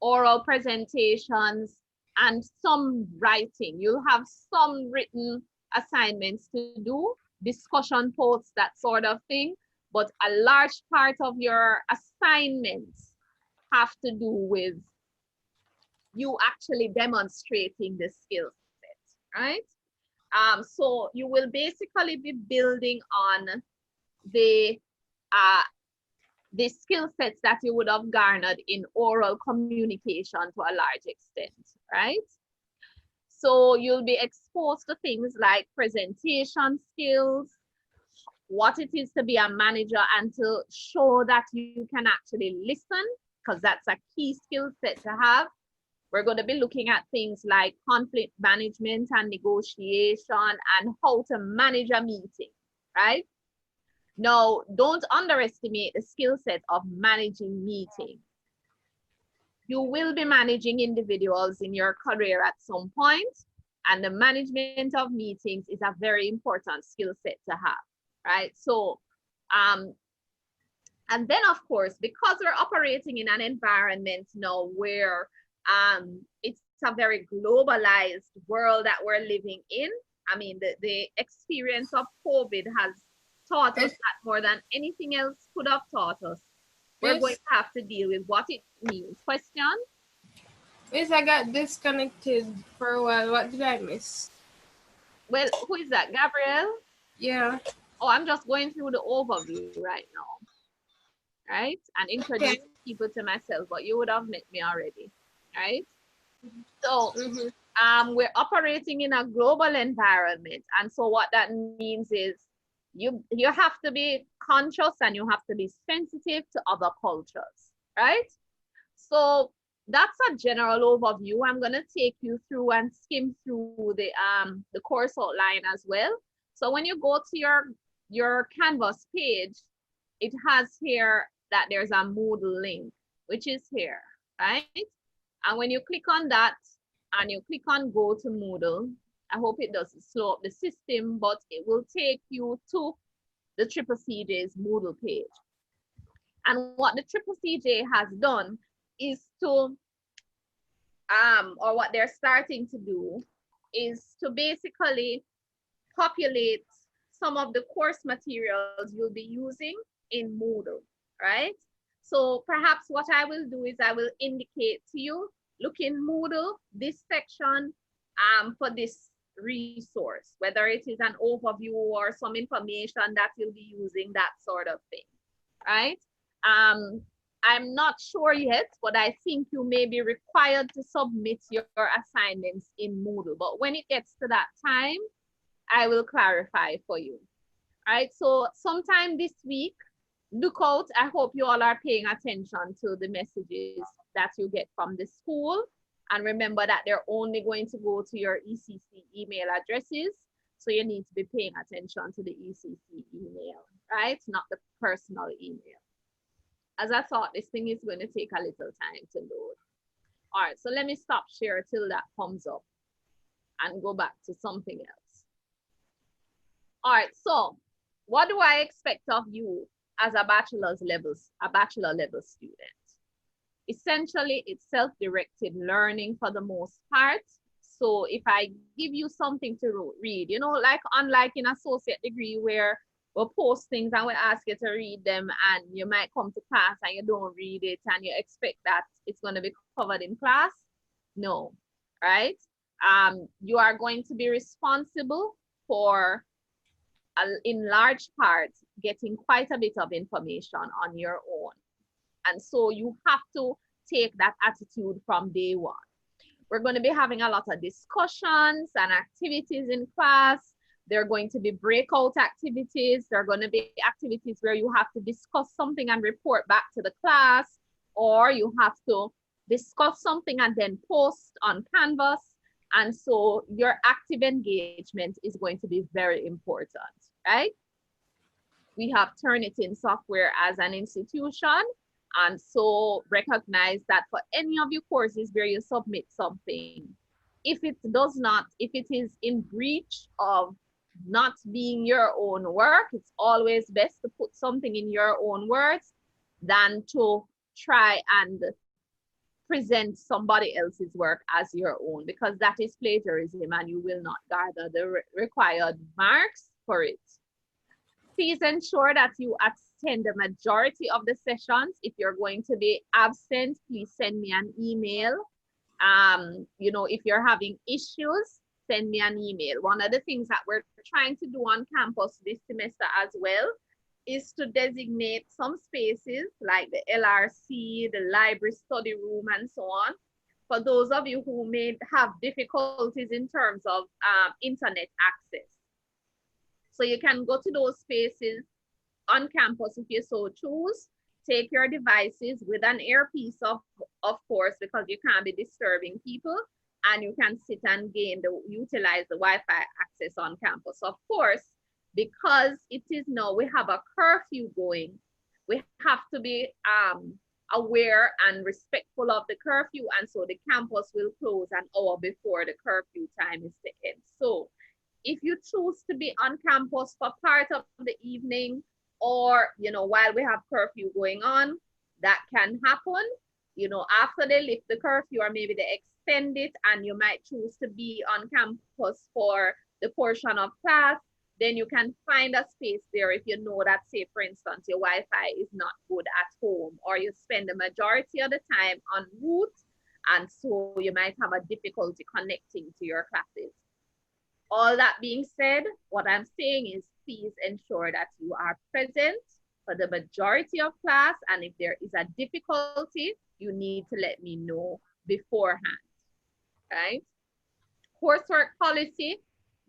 oral presentations, and some writing. You'll have some written assignments to do, discussion posts, that sort of thing, but a large part of your assignments have to do with you actually demonstrating the skill set, right? So you will basically be building on the skill sets that you would have garnered in oral communication to a large extent, right? So you'll be exposed to things like presentation skills, what it is to be a manager, and to show that you can actually listen, because that's a key skill set to have. We're going to be looking at things like conflict management and negotiation and how to manage a meeting, right? Now, don't underestimate the skill set of managing meetings. You will be managing individuals in your career at some point, and the management of meetings is a very important skill set to have, right? So, and then of course, because we're operating in an environment now where it's a very globalized world that we're living in. I mean, the experience of COVID has taught us that more than anything else could have taught us. We're going to have to deal with what it means. Question? Yes, I got disconnected for a while. What did I miss? Well, who is that? Gabrielle? Yeah. Oh, I'm just going through the overview right now. Right? And introducing people to myself, but you would have met me already. Right? So we're operating in a global environment. And so what that means is you have to be conscious and you have to be sensitive to other cultures, right? So that's a general overview. I'm going to take you through and skim through the course outline as well. So when you go to your Canvas page, it has here that there's a Moodle link, which is here, right? And when you click on that and you click on go to Moodle, I hope it doesn't slow up the system, but it will take you to the CCCJ's Moodle page. And what the CCCJ has done is to, or what they're starting to do is to basically populate some of the course materials you'll be using in Moodle, right? So perhaps what I will do is I will indicate to you, look in Moodle, this section for this resource, whether it is an overview or some information that you'll be using, that sort of thing, right? I'm not sure yet, but I think you may be required to submit your assignments in Moodle. But when it gets to that time, I will clarify for you, right? So sometime this week, look out. I hope you all are paying attention to the messages that you get from the school. And remember that they're only going to go to your ECC email addresses. So you need to be paying attention to the ECC email, right? Not the personal email. As I thought, this thing is going to take a little time to load. All right, so let me stop share till that comes up and go back to something else. All right, so what do I expect of you as a bachelor level student? Essentially, it's self-directed learning for the most part. So if I give you something to read, you know, like unlike in associate degree where we'll post things and we'll ask you to read them and you might come to class and you don't read it and you expect that it's going to be covered in class. No, right? You are going to be responsible for, in large part, getting quite a bit of information on your own. And so you have to take that attitude from day one. We're going to be having a lot of discussions and activities in class. There are going to be breakout activities. There are going to be activities where you have to discuss something and report back to the class, or you have to discuss something and then post on Canvas. And so your active engagement is going to be very important, right? We have Turnitin software as an institution. And so recognize that for any of your courses where you submit something, if it is in breach of not being your own work, it's always best to put something in your own words than to try and present somebody else's work as your own, because that is plagiarism and you will not gather the required marks for it. Please ensure that you attend the majority of the sessions. If you're going to be absent, please send me an email. You know, if you're having issues, send me an email. One of the things that we're trying to do on campus this semester as well is to designate some spaces like the LRC, the library study room, and so on, for those of you who may have difficulties in terms of internet access. So you can go to those spaces on campus if you so choose. Take your devices with an earpiece, of course, because you can't be disturbing people, and you can sit and utilize the Wi-Fi access on campus. Of course, because it is now, we have a curfew going, we have to be aware and respectful of the curfew, and so the campus will close an hour before the curfew time is to end. So if you choose to be on campus for part of the evening, or while we have curfew going on, that can happen. After they lift the curfew, or maybe they extend it, and you might choose to be on campus for the portion of class, then you can find a space there if you know that, say, for instance, your Wi-Fi is not good at home, or you spend the majority of the time en route, and so you might have a difficulty connecting to your classes. All that being said, what I'm saying is please ensure that you are present for the majority of class, and if there is a difficulty, you need to let me know beforehand, right? Coursework policy,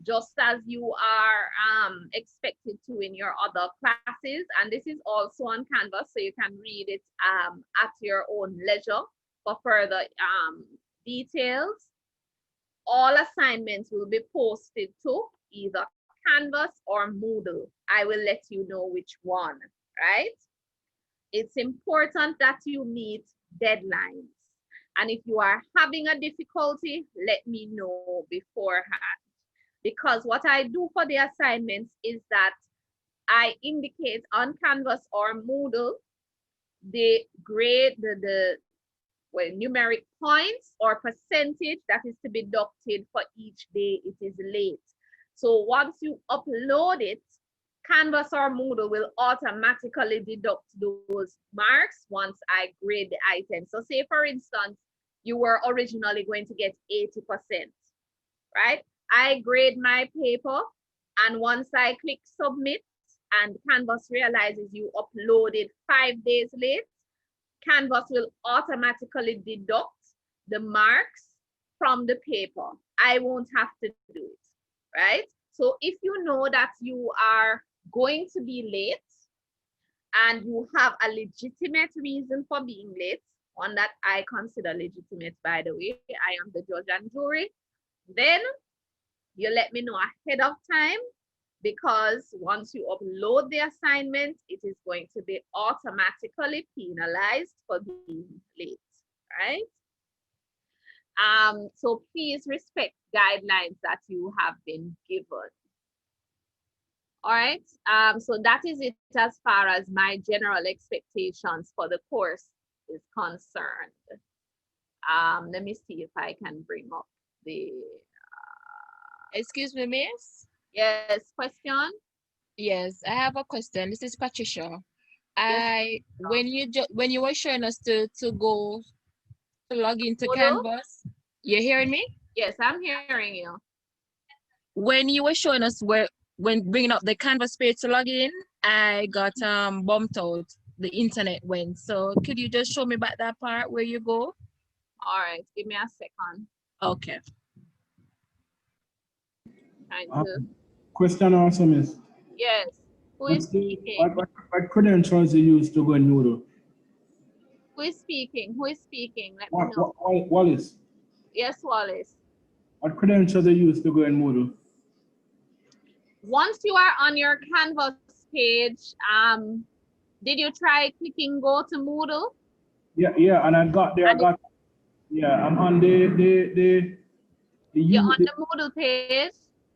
just as you are expected to in your other classes, and this is also on Canvas, so you can read it at your own leisure for further details. All assignments will be posted to either Canvas or Moodle. I will let you know which one, right? It's important that you meet deadlines. And if you are having a difficulty, let me know beforehand. Because what I do for the assignments is that I indicate on Canvas or Moodle the grade, the numeric points or percentage that is to be deducted for each day it is late. So once you upload it, Canvas or Moodle will automatically deduct those marks once I grade the item. So say, for instance, you were originally going to get 80%, right? I grade my paper, and once I click submit and Canvas realizes you uploaded 5 days late, Canvas will automatically deduct the marks from the paper. I won't have to do it, right? So if you know that you are going to be late and you have a legitimate reason for being late, one that I consider legitimate, by the way, I am the judge and jury, then you let me know ahead of time, because once you upload the assignment, it is going to be automatically penalized for being late, right? So please respect guidelines that you have been given. All right, so that is it as far as my general expectations for the course is concerned. Let me see if I can bring up the... Excuse me, miss? Yes, question? Yes, I have a question. This is Patricia. Yes. When you were showing us to go to log into Moodle? Canvas, you hearing me? Yes, I'm hearing you. When you were showing us when bringing up the Canvas page to log in, I got bumped out. The internet went. So could you just show me back that part where you go? All right, give me a second. Okay. Question also, miss. Yes. Who is speaking? What credentials you use to go in Moodle? Who is speaking? Who is speaking? Let me know. Wallace. Yes, Wallace. What credentials you use to go in Moodle? Once you are on your Canvas page, did you try clicking go to Moodle? Yeah, and I got there. I'm on the You're on the Moodle page.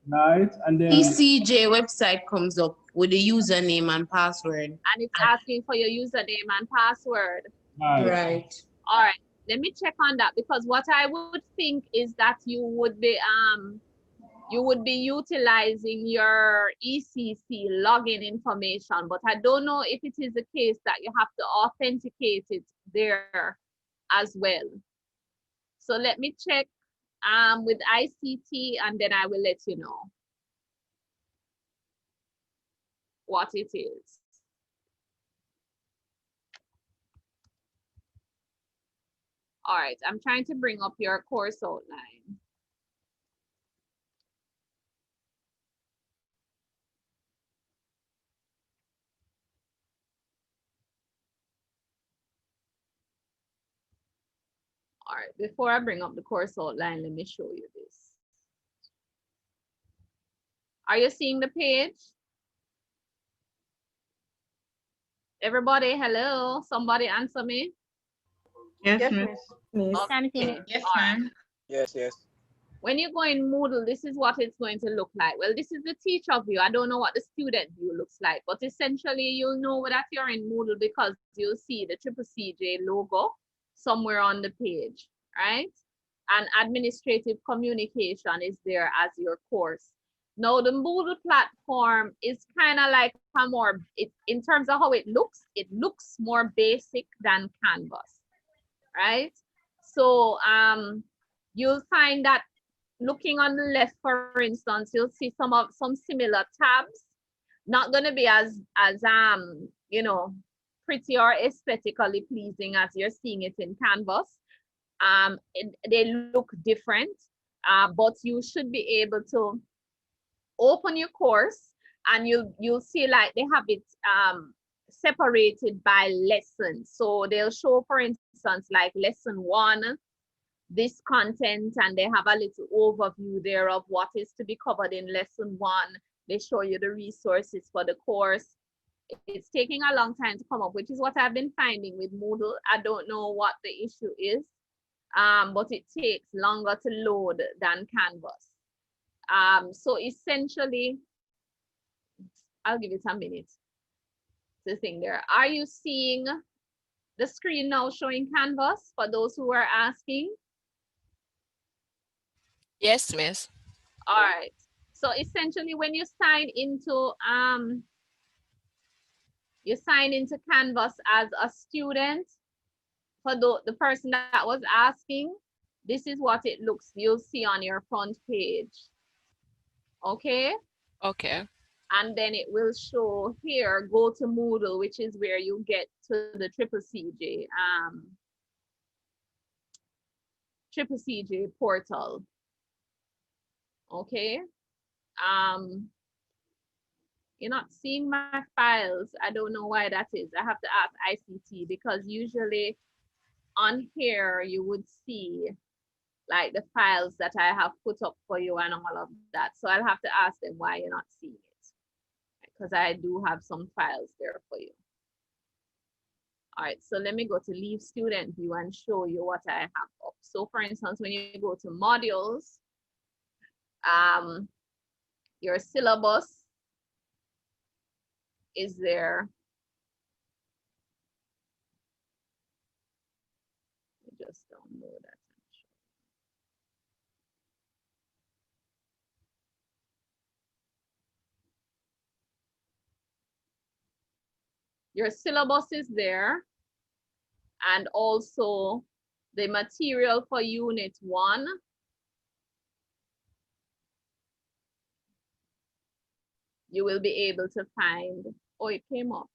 Right, and then ECJ website comes up with the username and password. And it's asking for your username and password. Right. All right, let me check on that, because what I would think is that you would be utilizing your ECC login information, but I don't know if it is the case that you have to authenticate it there as well. So let me check with ICT, and then I will let you know what it is. All right, I'm trying to bring up your course outline. All right, before I bring up the course outline, let me show you this. Are you seeing the page? Everybody, hello, somebody answer me. Yes, Miss. Okay. Yes, All right. ma'am. Yes, yes. When you go in Moodle, this is what it's going to look like. Well, this is the teacher view. I don't know what the student view looks like, but essentially you'll know that you're in Moodle because you'll see the Triple CJ logo somewhere on the page, right? And administrative communication is there as your course. Now, the Moodle platform is kind of like a more, in terms of how it looks more basic than Canvas, right? So you'll find that looking on the left, for instance, you'll see some similar tabs. Not going to be as you know, pretty or aesthetically pleasing as you're seeing it in Canvas. They look different, but you should be able to open your course, and you'll see like they have it separated by lessons. So they'll show, for instance, like lesson 1, this content, and they have a little overview there of what is to be covered in lesson 1. They show you the resources for the course. It's taking a long time to come up, which is what I've been finding with Moodle. I don't know what the issue is, but it takes longer to load than Canvas. So essentially, I'll give it a minute to think there. Are you seeing the screen now showing Canvas for those who are asking? Yes, miss. All right. So essentially, when you sign into Canvas as a student, for the person that was asking, this is what it looks, you'll see on your front page. Okay? Okay. And then it will show here, go to Moodle, which is where you get to the Triple CJ portal. Okay? You're not seeing my files. I don't know why that is. I have to ask ICT, because usually on here you would see like the files that I have put up for you and all of that. So I'll have to ask them why you're not seeing it, because I do have some files there for you. All right, so let me go to Leave Student View and show you what I have up. So for instance, when you go to modules, your syllabus is there. Just download that. Your syllabus is there, and also the material for unit 1. You will be able to find, oh, it came up.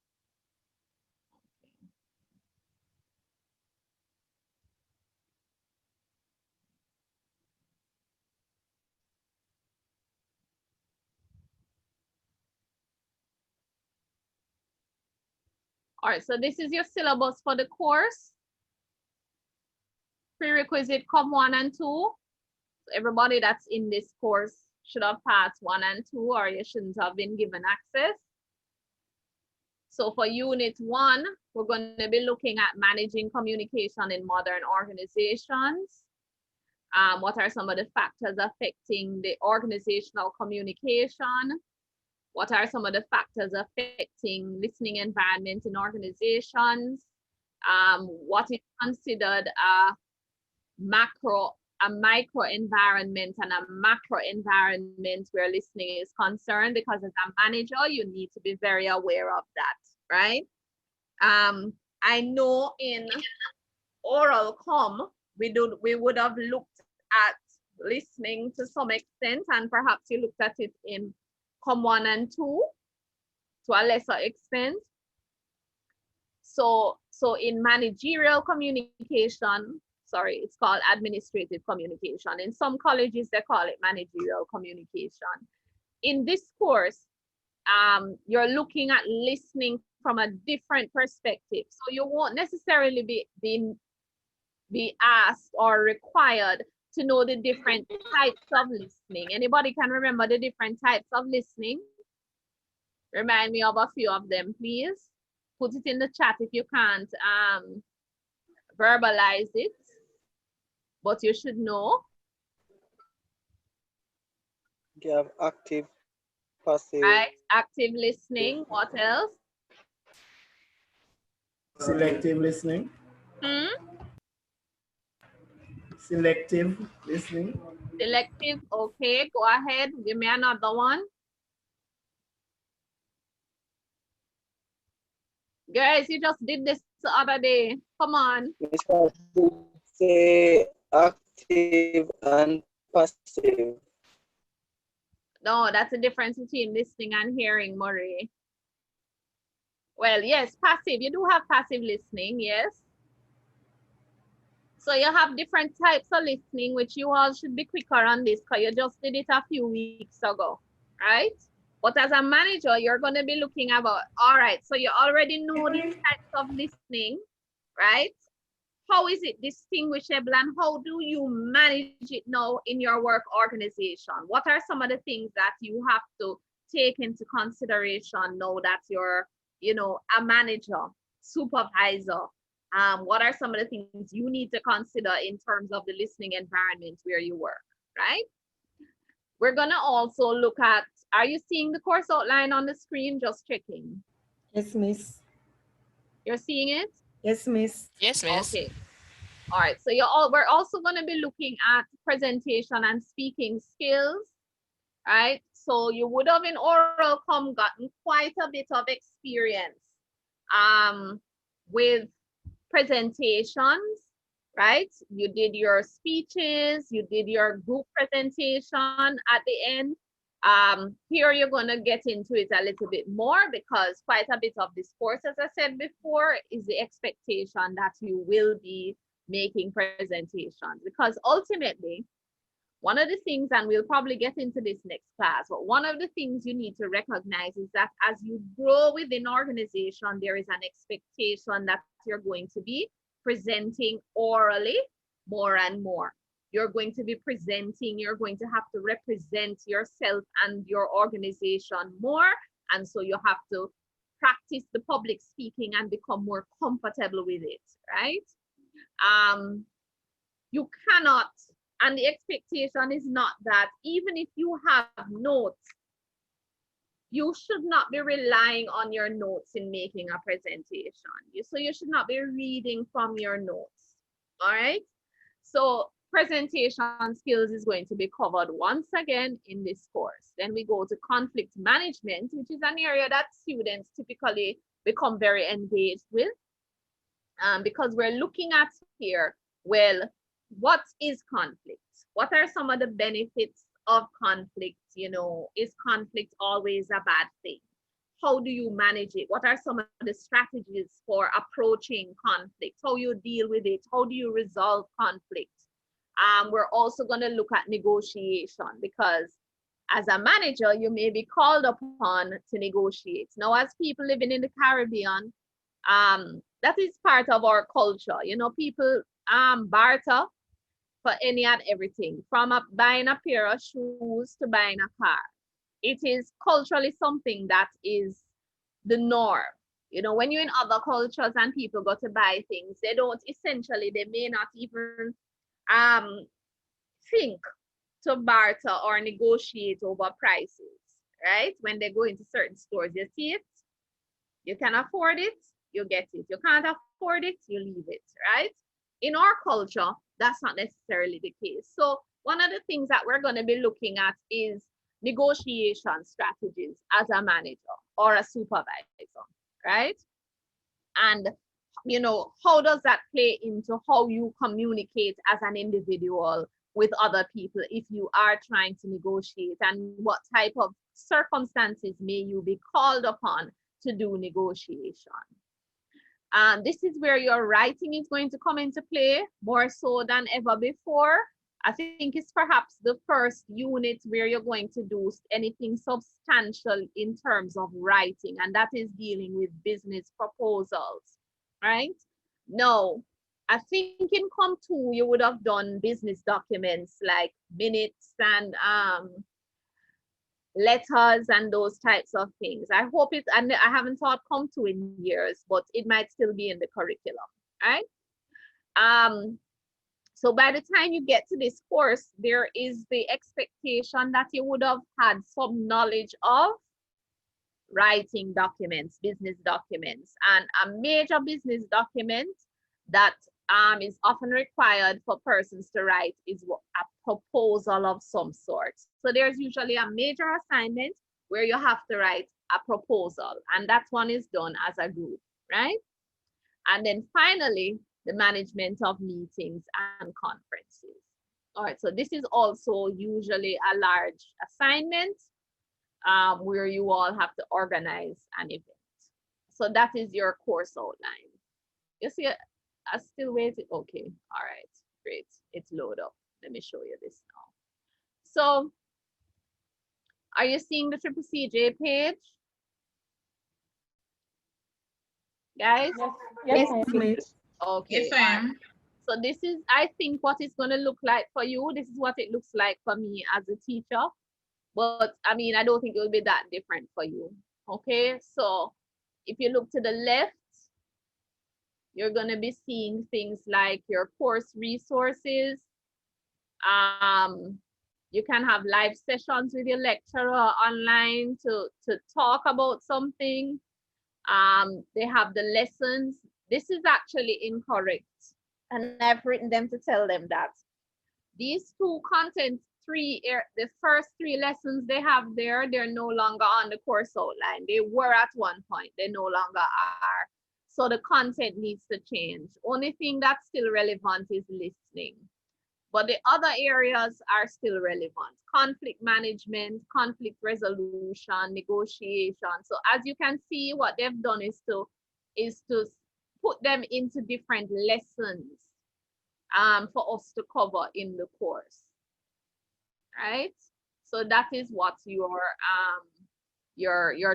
All right, so this is your syllabus for the course. Prerequisite Comm 1 and 2. So everybody that's in this course should have passed 1 and 2, or you shouldn't have been given access. So for unit 1, we're going to be looking at managing communication in modern organizations. What are some of the factors affecting the organizational communication? What are some of the factors affecting listening environment in organizations? What is considered a micro environment and a macro environment where listening is concerned, because as a manager, you need to be very aware of that, right? I know in oral comm, we would have looked at listening to some extent, and perhaps you looked at it in Comm 1 and 2 to a lesser extent. So in managerial communication, sorry, it's called administrative communication. In some colleges, they call it managerial communication. In this course, you're looking at listening from a different perspective. So you won't necessarily be asked or required to know the different types of listening. Anybody can remember the different types of listening? Remind me of a few of them, please. Put it in the chat if you can't verbalize it, but you should know. You have active, passive. Right, active listening. What else? Selective listening. Selective listening. Selective, okay, go ahead. Give me another one. Guys, you just did this the other day. Come on. Say active and passive. No, that's the difference between listening and hearing, Murray. Well, yes, passive. You do have passive listening, yes. So you have different types of listening, which you all should be quicker on this because you just did it a few weeks ago, right? But as a manager, you're going to be looking about, all right, so you already know these types of listening, right? How is it distinguishable and how do you manage it now in your work organization? What are some of the things that you have to take into consideration now that you're, you know, a manager, supervisor? What are some of the things you need to consider in terms of the listening environment where you work, right? We're gonna also look at, are you seeing the course outline on the screen? Just checking. Yes, miss. You're seeing it? Yes, miss. Yes, miss. Okay. All right, so we're also going to be looking at presentation and speaking skills, right? So you would have in oral comm gotten quite a bit of experience with presentations, right? You did your speeches, you did your group presentation at the end. Here you're going to get into it a little bit more because quite a bit of this course, as I said before, is the expectation that you will be making presentations, because ultimately one of the things, and we'll probably get into this next class, but one of the things you need to recognize is that as you grow within organization, there is an expectation that you're going to be presenting orally more and more. You're going to be presenting, you're going to have to represent yourself and your organization more, and so you have to practice the public speaking and become more comfortable with it, right? You cannot, and the expectation is not that even if you have notes, you should not be relying on your notes in making a presentation. So you should not be reading from your notes, all right? So presentation skills is going to be covered once again in this course. Then we go to conflict management, which is an area that students typically become very engaged with. Because we're looking at here, well, what is conflict? What are some of the benefits of conflict? You know, is conflict always a bad thing? How do you manage it? What are some of the strategies for approaching conflict? How you deal with it? How do you resolve conflict? We're also going to look at negotiation, because as a manager, you may be called upon to negotiate. Now, as people living in the Caribbean, that is part of our culture. You know, people barter for any and everything, from buying a pair of shoes to buying a car. It is culturally something that is the norm. You know, when you're in other cultures and people go to buy things, they don't essentially, they may not even think to barter or negotiate over prices, right? When they go into certain stores, you see it, you can afford it, you get it. You can't afford it, you leave it, right? In our culture, that's not necessarily the case. So one of the things that we're going to be looking at is negotiation strategies as a manager or a supervisor, right? And, you know, how does that play into how you communicate as an individual with other people if you are trying to negotiate, and what type of circumstances may you be called upon to do negotiation? This is where your writing is going to come into play more so than ever before. I think it's perhaps the first unit where you're going to do anything substantial in terms of writing, and that is dealing with business proposals, right? Now, I think in Comm 2, you would have done business documents like minutes and letters and those types of things. I hope it, and I haven't taught Comm 2 in years, but it might still be in the curriculum, right? So by the time you get to this course, there is the expectation that you would have had some knowledge of writing documents, business documents, and a major business document that is often required for persons to write is a proposal of some sort. So there's usually a major assignment where you have to write a proposal, and that one is done as a group, right? And then finally, the management of meetings and conferences. All right, so this is also usually a large assignment where you all have to organize an event. So that is your course outline. You see, I still waiting. Okay, all right, great. It's loaded up. Let me show you this now. So, are you seeing the Triple CJ page? Guys? Yes, Yes. Okay. Yes, I am. So this is, I think, what it's going to look like for you. This is what it looks like for me as a teacher. But I mean, I don't think it will be that different for you. Okay, so if you look to the left, you're going to be seeing things like your course resources. You can have live sessions with your lecturer online to talk about something. They have the lessons. This is actually incorrect. And I've written them to tell them that these two content, the first three lessons they have there, they're no longer on the course outline. They were at one point, they no longer are. So the content needs to change. Only thing that's still relevant is listening. But the other areas are still relevant. Conflict management, conflict resolution, negotiation. So as you can see, what they've done is to put them into different lessons for us to cover in the course. Right? So that is what your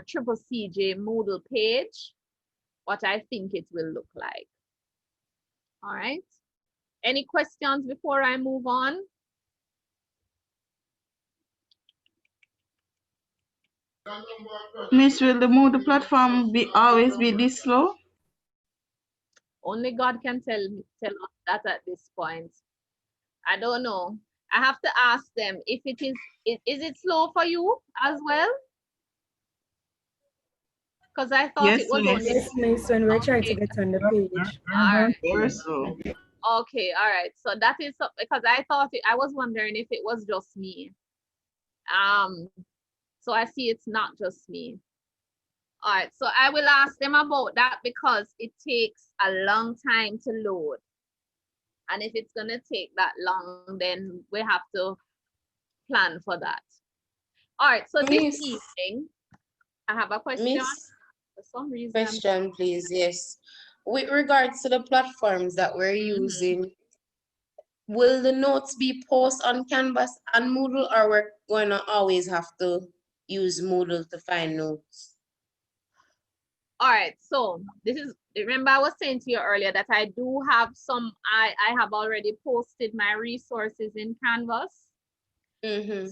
Triple CJ Moodle page, what I think it will look like. All right. Any questions before I move on? Miss, will the Moodle platform always be this slow? Only God can tell us that at this point. I don't know. I have to ask them if it is it slow for you as well? Because I thought Yes, it was miss. only. Yes, miss, when we're trying to get on the page. All right. Very slow. Okay, all right. So that is because I thought I was wondering if it was just me. So I see it's not just me. All right, so I will ask them about that because it takes a long time to load. And if it's gonna take that long, then we have to plan for that. All right, so this evening, I have a question. Miss, For some reason. question, please. Yes. With regards to the platforms that we're using, will the notes be posted on Canvas and Moodle, or we're going to always have to use Moodle to find notes? All right, so this is, remember I was saying to you earlier that I do have some, I have already posted my resources in Canvas.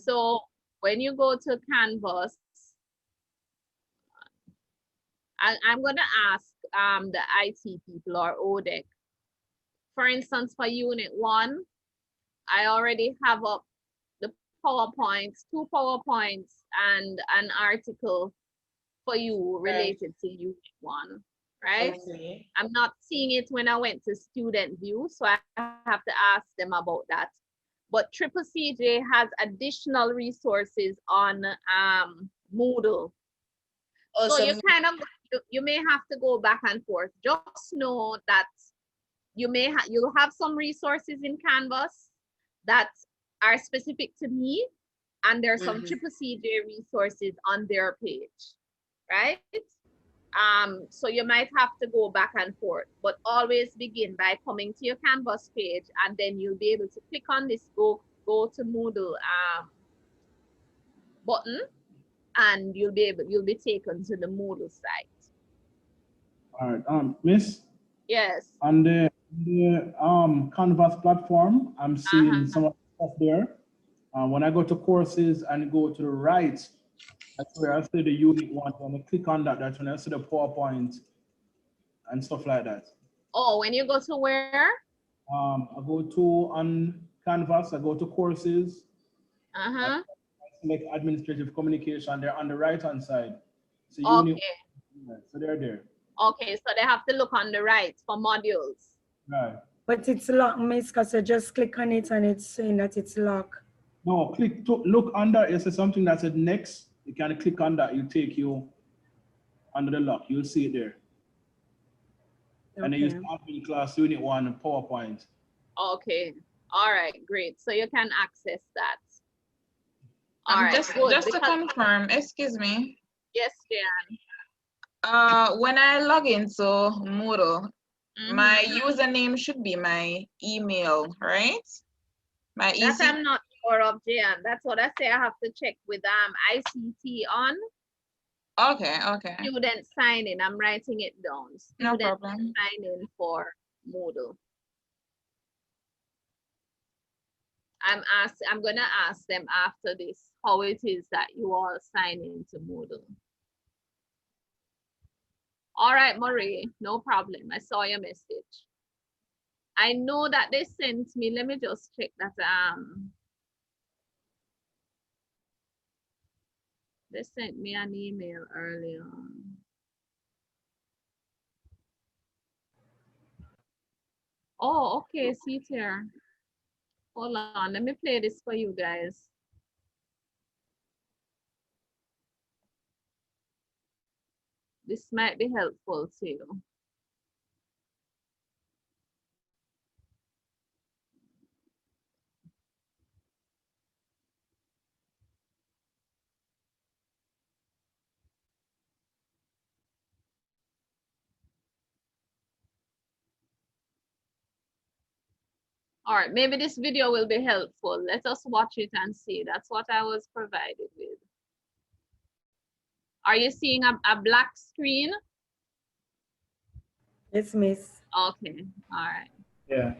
So when you go to Canvas, I'm gonna ask the IT people or ODEC. For instance, for Unit 1, I already have up the PowerPoints, 2 PowerPoints and an article for you related to Unit 1, right? Okay. I'm not seeing it when I went to student view, so I have to ask them about that. But Triple CJ has additional resources on Moodle. So you kind of, you may have to go back and forth. Just know that you'll have some resources in Canvas that are specific to me, and there's some Triple CJ resources on their page, right? So you might have to go back and forth, but always begin by coming to your Canvas page, and then you'll be able to click on this go to Moodle button, and you'll be taken to the Moodle site. All right, Miss. Yes. On the Canvas platform, I'm seeing some of the stuff there. When I go to courses and go to the right, that's where I see the Unit 1. When I click on that, that's when I see the PowerPoint and stuff like that. Oh, when you go to where? I go to on Canvas, I go to courses, Uh-huh. select administrative communication, they're on the right-hand side. So Okay. So they're there. Okay, so they have to look on the right for modules. Right. But it's locked, miss, because I just click on it and it's saying that it's locked. No, click to look under, it says something that said next. You can click on that, you take you under the lock, you'll see it there. And then you Okay. start in class unit 1 PowerPoint. Okay. All right, great. So you can access that. All right, Just good. to confirm, excuse me. Yes, Jan. When I log into Moodle, my username should be my email, right? My That I'm not sure of, Jan. That's what I say. I have to check with ICT on. Okay. Student sign in. I'm writing it down. No Student problem. sign in for Moodle. I'm gonna ask them after this how it is that you all sign into Moodle. All right, Marie, no problem. I saw your message. I know that they sent me, let me just check that. They sent me an email earlier. Oh, okay, see it here. Hold on, let me play this for you guys. This might be helpful to you. All right, maybe this video will be helpful. Let us watch it and see. That's what I was provided with. Are you seeing a black screen? Yes, miss. Okay, all right. Yeah.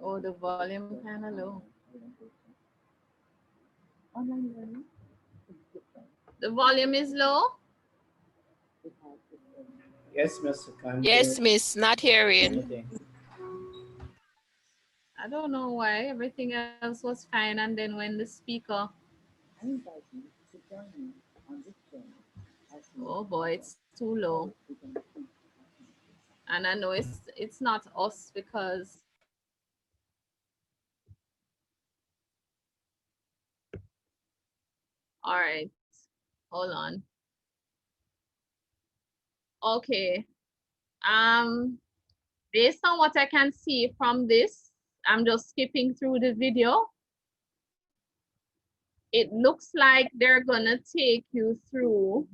Oh, the volume kind of low. The volume is low? Yes, Mr. Khan. Yes, Miss. Not hearing. I don't know why everything else was fine, and then when the speaker. Oh boy, it's too low. And I know it's not us because all right, hold on. Okay. Based on what I can see from this, I'm just skipping through the video. It looks like they're gonna take you through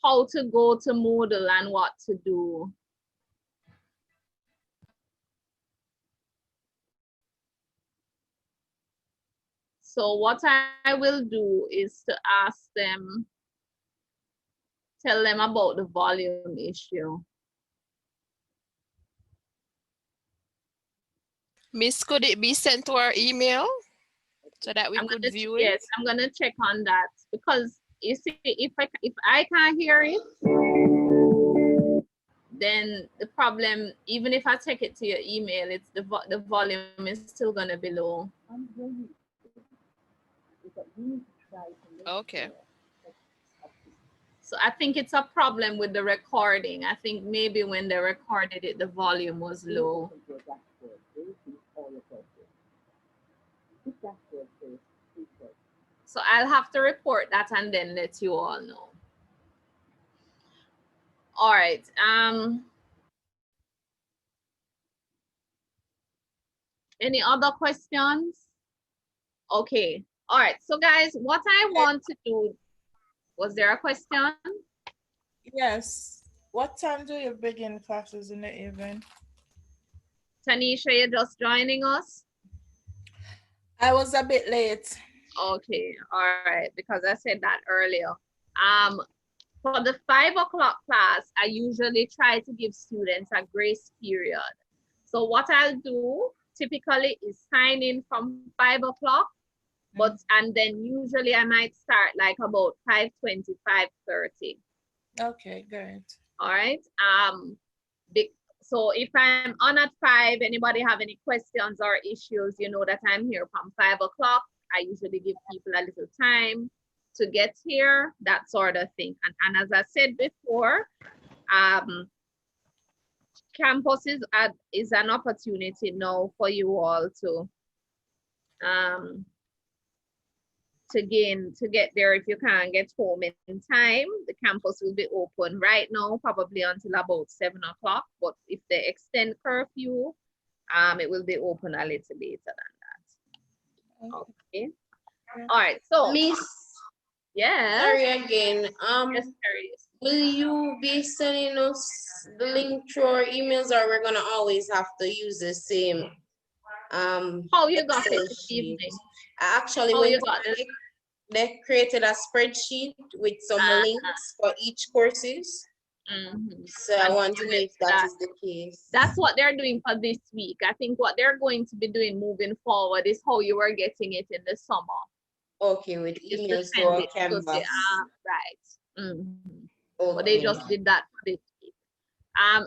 how to go to Moodle and what to do. So what I will do is to ask them, tell them about the volume issue. Miss, could it be sent to our email so that we could view it? Yes, I'm gonna check on that because you see, if I can't hear it, then the problem, even if I take it to your email, it's the volume is still gonna be low. Okay. So I think it's a problem with the recording. I think maybe when they recorded it, the volume was low. So I'll have to report that and then let you all know. All right. Any other questions? Okay. All right. So guys, what I want to do, was there a question? Yes. What time do you begin classes in the evening? Tanisha, you're just joining us? I was a bit late. Okay, all right, because I said that earlier. For the 5 o'clock class, I usually try to give students a grace period. So what I'll do typically is sign in from 5 o'clock, and then usually I might start like about 5:20, 5:30. Okay, good. All right. So if I'm on at 5, anybody have any questions or issues, you know that I'm here from 5 o'clock. I usually give people a little time to get here, that sort of thing. And as I said before, campus is an opportunity now for you all to get there. If you can't get home in time, the campus will be open right now, probably until about 7 o'clock. But if they extend curfew, it will be open a little later than that. Okay. All right. So, Miss. Yeah. Sorry again. Yes, will you be sending us the link through our emails, or we're gonna always have to use the same how you got Excel it this sheet? evening? I actually How went you got on it? they created a spreadsheet with some links for each courses. So I want to know if that is the case. That's what they're doing for this week. I think what they're going to be doing moving forward is how you were getting it in the summer. Okay, with Just to emails to send our it to Canvas. the right. Okay. But they just did that for this week.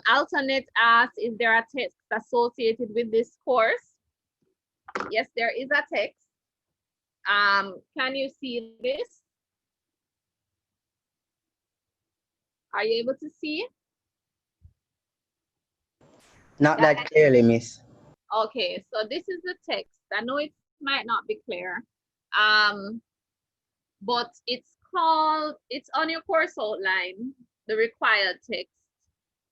Alternate asks, is there a text associated with this course? Yes, there is a text. Can you see this? Are you able to see? Not that clearly, miss. Okay, so this is the text. I know it might not be clear, but it's on your course outline, the required text.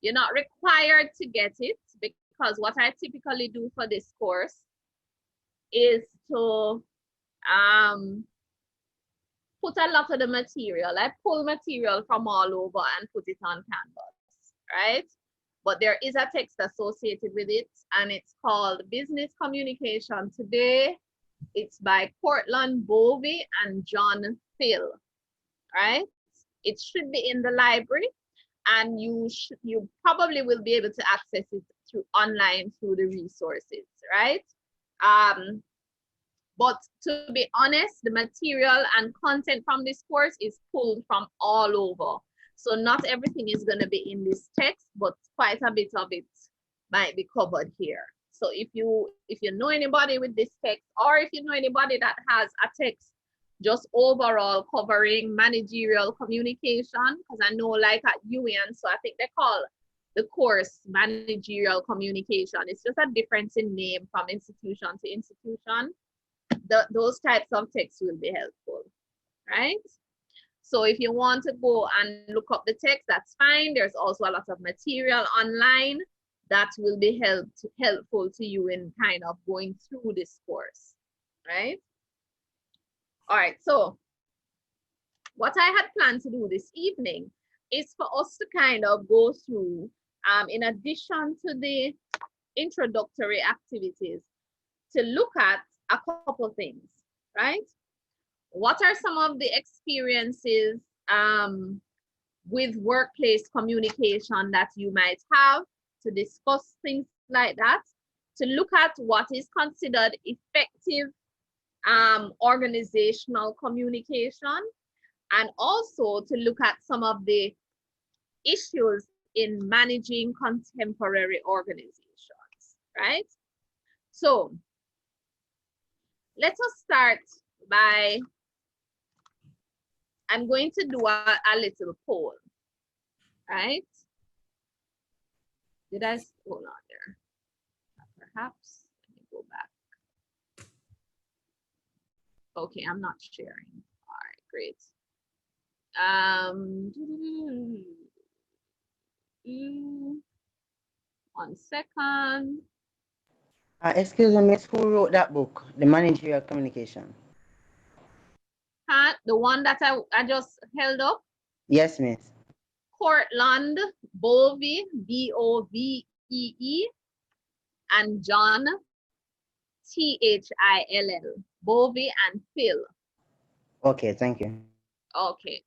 You're not required to get it, because what I typically do for this course is to put a lot of the material. I pull material from all over and put it on Canvas, right? But there is a text associated with it, and it's called Business Communication Today. It's by Cortland Bovey and John Phil, right? It should be in the library, and you probably will be able to access it through online through the resources, right? But to be honest, the material and content from this course is pulled from all over. So not everything is going to be in this text, but quite a bit of it might be covered here. So if you know anybody with this text, or if you know anybody that has a text just overall covering managerial communication, because I know like at UN, so I think they call the course managerial communication. It's just a difference in name from institution to institution. Those types of texts will be helpful, right? So if you want to go and look up the text, that's fine. There's also a lot of material online that will be helpful to you in kind of going through this course, right? All right, so what I had planned to do this evening is for us to kind of go through, in addition to the introductory activities, to look at a couple things, right? What are some of the experiences with workplace communication that you might have, to discuss things like that, to look at what is considered effective organizational communication, and also to look at some of the issues in managing contemporary organizations, right? So let us start by, I'm going to do a little poll, right? Did I, hold on there, perhaps, let me go back. Okay, I'm not sharing, all right, great. 1 second. Excuse me, miss, who wrote that book, The Managerial Communication? The one that I just held up? Yes, miss. Cortland Bovey, B-O-V-E-E, and John, Thill. Bovie and Phil. Okay, thank you. Okay.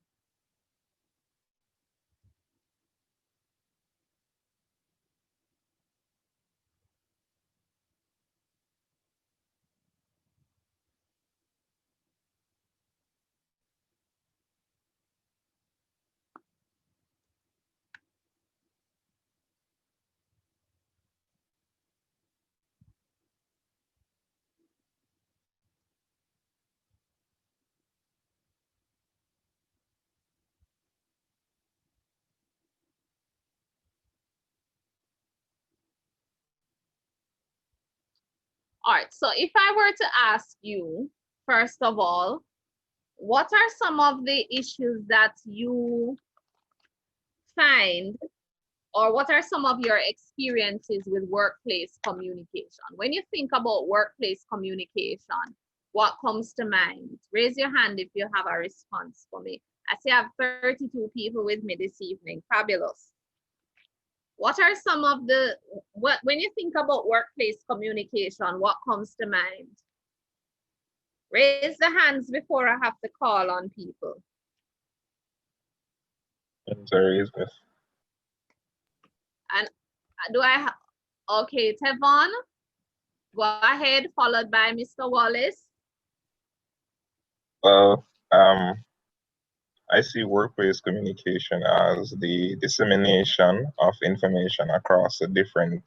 All right. So if I were to ask you, first of all, what are some of the issues that you find, or what are some of your experiences with workplace communication? When you think about workplace communication, what comes to mind? Raise your hand if you have a response for me. I see I have 32 people with me this evening. Fabulous. What are some of the, when you think about workplace communication, what comes to mind? Raise the hands before I have to call on people. There is this. And do I have, okay, Tevon, go ahead, followed by Mr. Wallace. Well, I see workplace communication as the dissemination of information across the different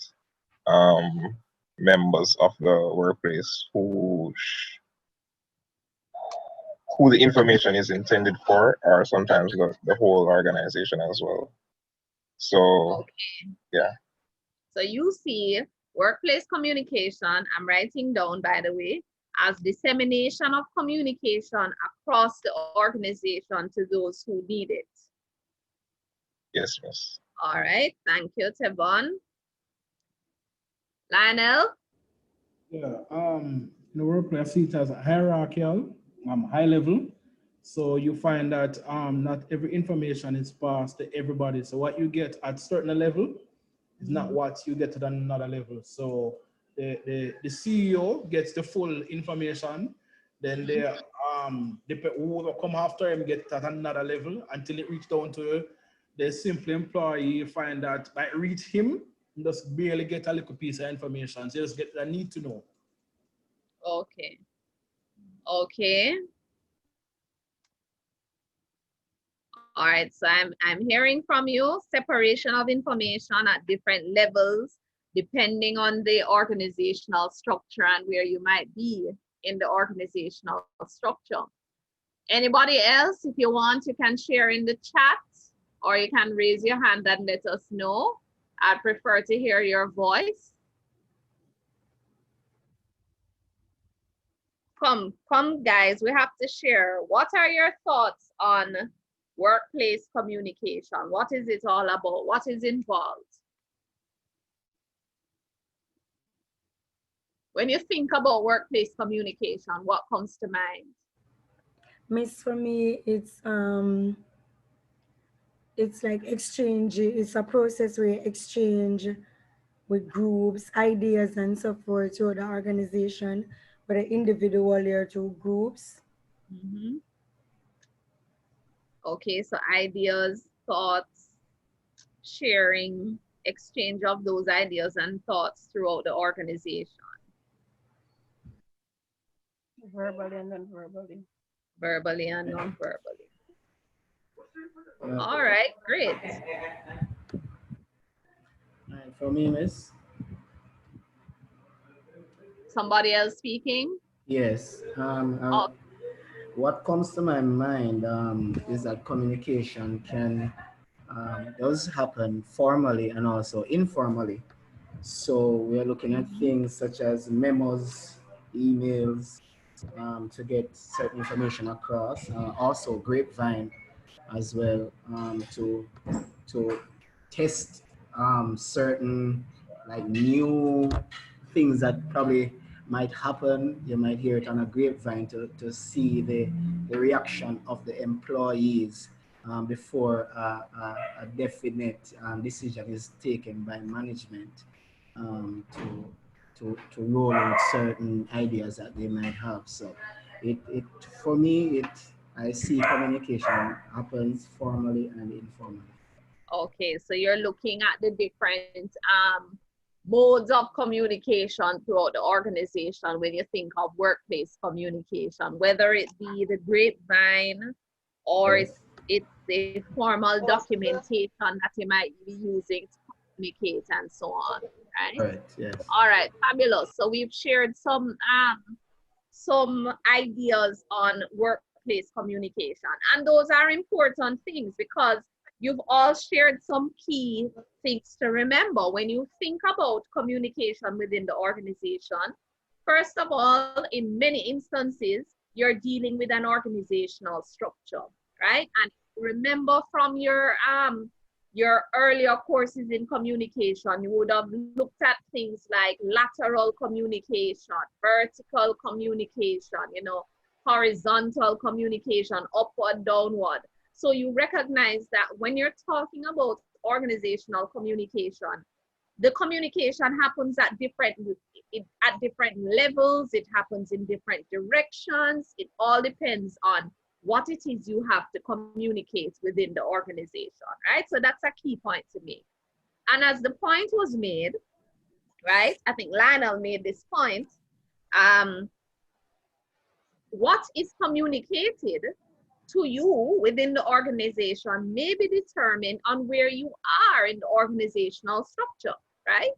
members of the workplace who the information is intended for, or sometimes the whole organization as well. So, okay. Yeah. So you see workplace communication, I'm writing down, by the way, as dissemination of communication across the organization to those who need it. Yes, miss. All right, thank you, Tevon. Lionel? Yeah, in the workplace, I see it as hierarchical, high level. So you find that not every information is passed to everybody. So what you get at certain level is not what you get at another level. So the CEO gets the full information, then the who will come after him get at another level until it reach down to the simple employee. You find that by reach him, you just barely get a little piece of information. So you just get the need to know. Okay. Okay. All right, so I'm hearing from you separation of information at different levels, depending on the organizational structure and where you might be in the organizational structure. Anybody else, if you want, you can share in the chat, or you can raise your hand and let us know. I'd prefer to hear your voice. Come guys, we have to share. What are your thoughts on workplace communication? What is it all about? What is involved? When you think about workplace communication, what comes to mind? Miss, for me, it's like exchange. It's a process where you exchange with groups, ideas, and so forth through the organization, whether individually or through groups. Mm-hmm. Okay, so ideas, thoughts, sharing, exchange of those ideas and thoughts throughout the organization. Verbally and non-verbally. Verbally and non-verbally. All right, great. And for me, miss? Somebody else speaking? Yes. What comes to my mind is that communication does happen formally and also informally. So we're looking at things such as memos, emails, to get certain information across. Also grapevine as well, to test certain like new things that probably might happen. You might hear it on a grapevine to see the reaction of the employees before a definite decision is taken by management to roll out certain ideas that they might have. So it for me, I see communication happens formally and informally. Okay, so you're looking at the different modes of communication throughout the organization when you think of workplace communication, whether it be the grapevine or it's a formal documentation that you might be using to communicate and so on, right? Right, yes. All right, fabulous. So we've shared some ideas on workplace communication, and those are important things because you've all shared some key things to remember when you think about communication within the organization. First of all, in many instances, you're dealing with an organizational structure, right? And remember from your earlier courses in communication, you would have looked at things like lateral communication, vertical communication, horizontal communication, upward, downward. So you recognize that when you're talking about organizational communication, the communication happens at different levels, it happens in different directions. It all depends on what it is you have to communicate within the organization, right? So that's a key point to me. And as the point was made, right, I think Lionel made this point, what is communicated to you within the organization may be determined on where you are in the organizational structure, right?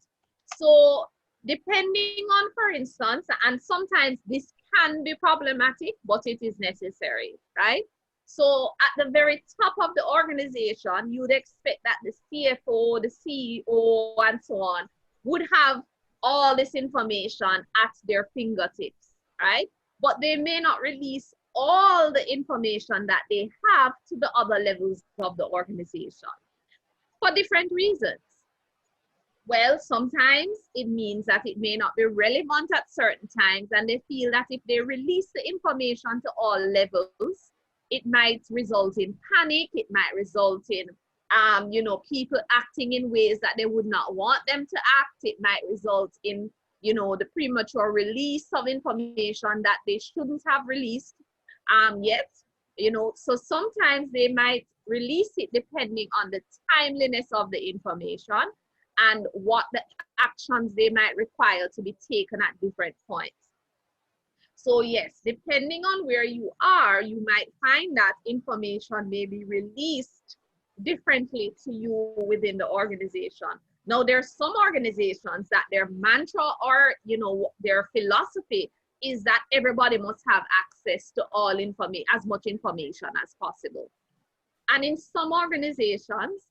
So depending on, for instance, and sometimes this can be problematic, but it is necessary, right? So at the very top of the organization, you'd expect that the CFO, the CEO, and so on would have all this information at their fingertips, right? But they may not release all the information that they have to the other levels of the organization for different reasons. Well, sometimes it means that it may not be relevant at certain times, and they feel that if they release the information to all levels, it might result in panic, it might result in people acting in ways that they would not want them to act, it might result in the premature release of information that they shouldn't have released yet. So sometimes they might release it depending on the timeliness of the information and what the actions they might require to be taken at different points. So yes, depending on where you are, you might find that information may be released differently to you within the organization. Now, there are some organizations that their mantra or their philosophy is that everybody must have access to all information, as much information as possible. And in some organizations,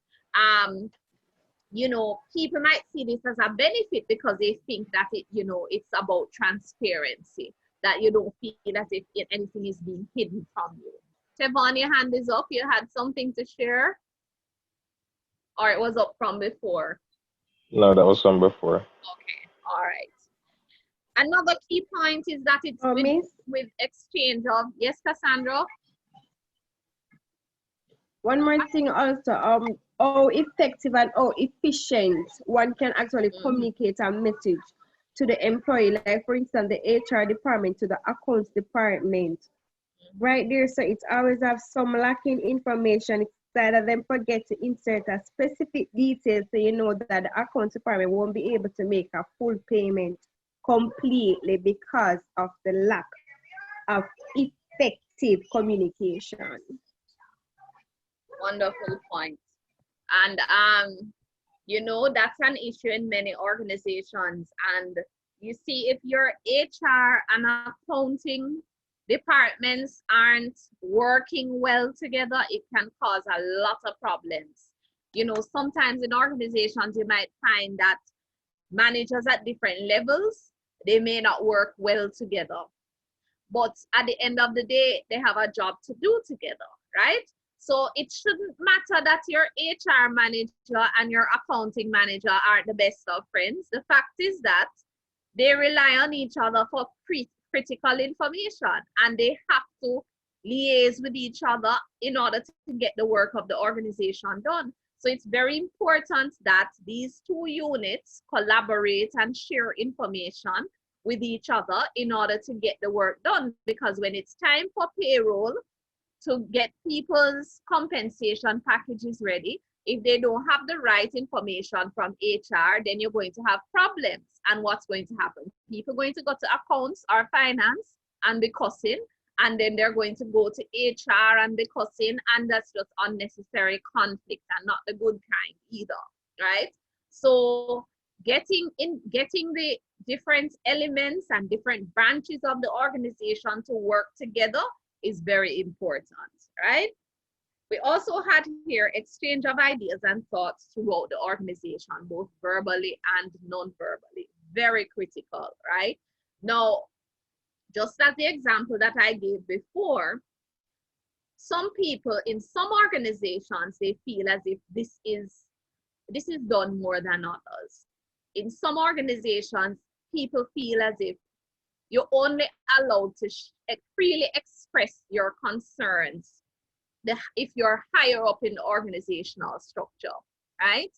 people might see this as a benefit because they think that it's about transparency, that you don't feel as if anything is being hidden from you. Tevon, your hand is up. You had something to share? Or it was up from before? No, that was from before. Okay, all right. Another key point is that it's with exchange of, yes, Cassandra? One more thing also, how effective and how efficient one can actually communicate a message to the employee, like for instance, the HR department to the accounts department. Right there, so it always have some lacking information. It's either them forget to insert a specific detail so you know that the accounts department won't be able to make a full payment completely because of the lack of effective communication. Wonderful point. And that's an issue in many organizations. And you see, if your HR and accounting departments aren't working well together, it can cause a lot of problems. Sometimes in organizations you might find that managers at different levels, they may not work well together, but at the end of the day they have a job to do together, right? So it shouldn't matter that your HR manager and your accounting manager aren't the best of friends. The fact is that they rely on each other for critical information, and they have to liaise with each other in order to get the work of the organization done. So it's very important that these two units collaborate and share information with each other in order to get the work done. Because when it's time for payroll to get people's compensation packages ready, if they don't have the right information from HR, then you're going to have problems. And what's going to happen? People are going to go to accounts or finance and be cussing, and then they're going to go to HR and be cussing, and that's just unnecessary conflict and not the good kind either, right? So getting the different elements and different branches of the organization to work together is very important, right? We also had here exchange of ideas and thoughts throughout the organization, both verbally and non-verbally. Very critical, right? Now, just as the example that I gave before, some people in some organizations, they feel as if this is done more than others. In some organizations, people feel as if you're only allowed to freely express your concerns if you're higher up in the organizational structure, right?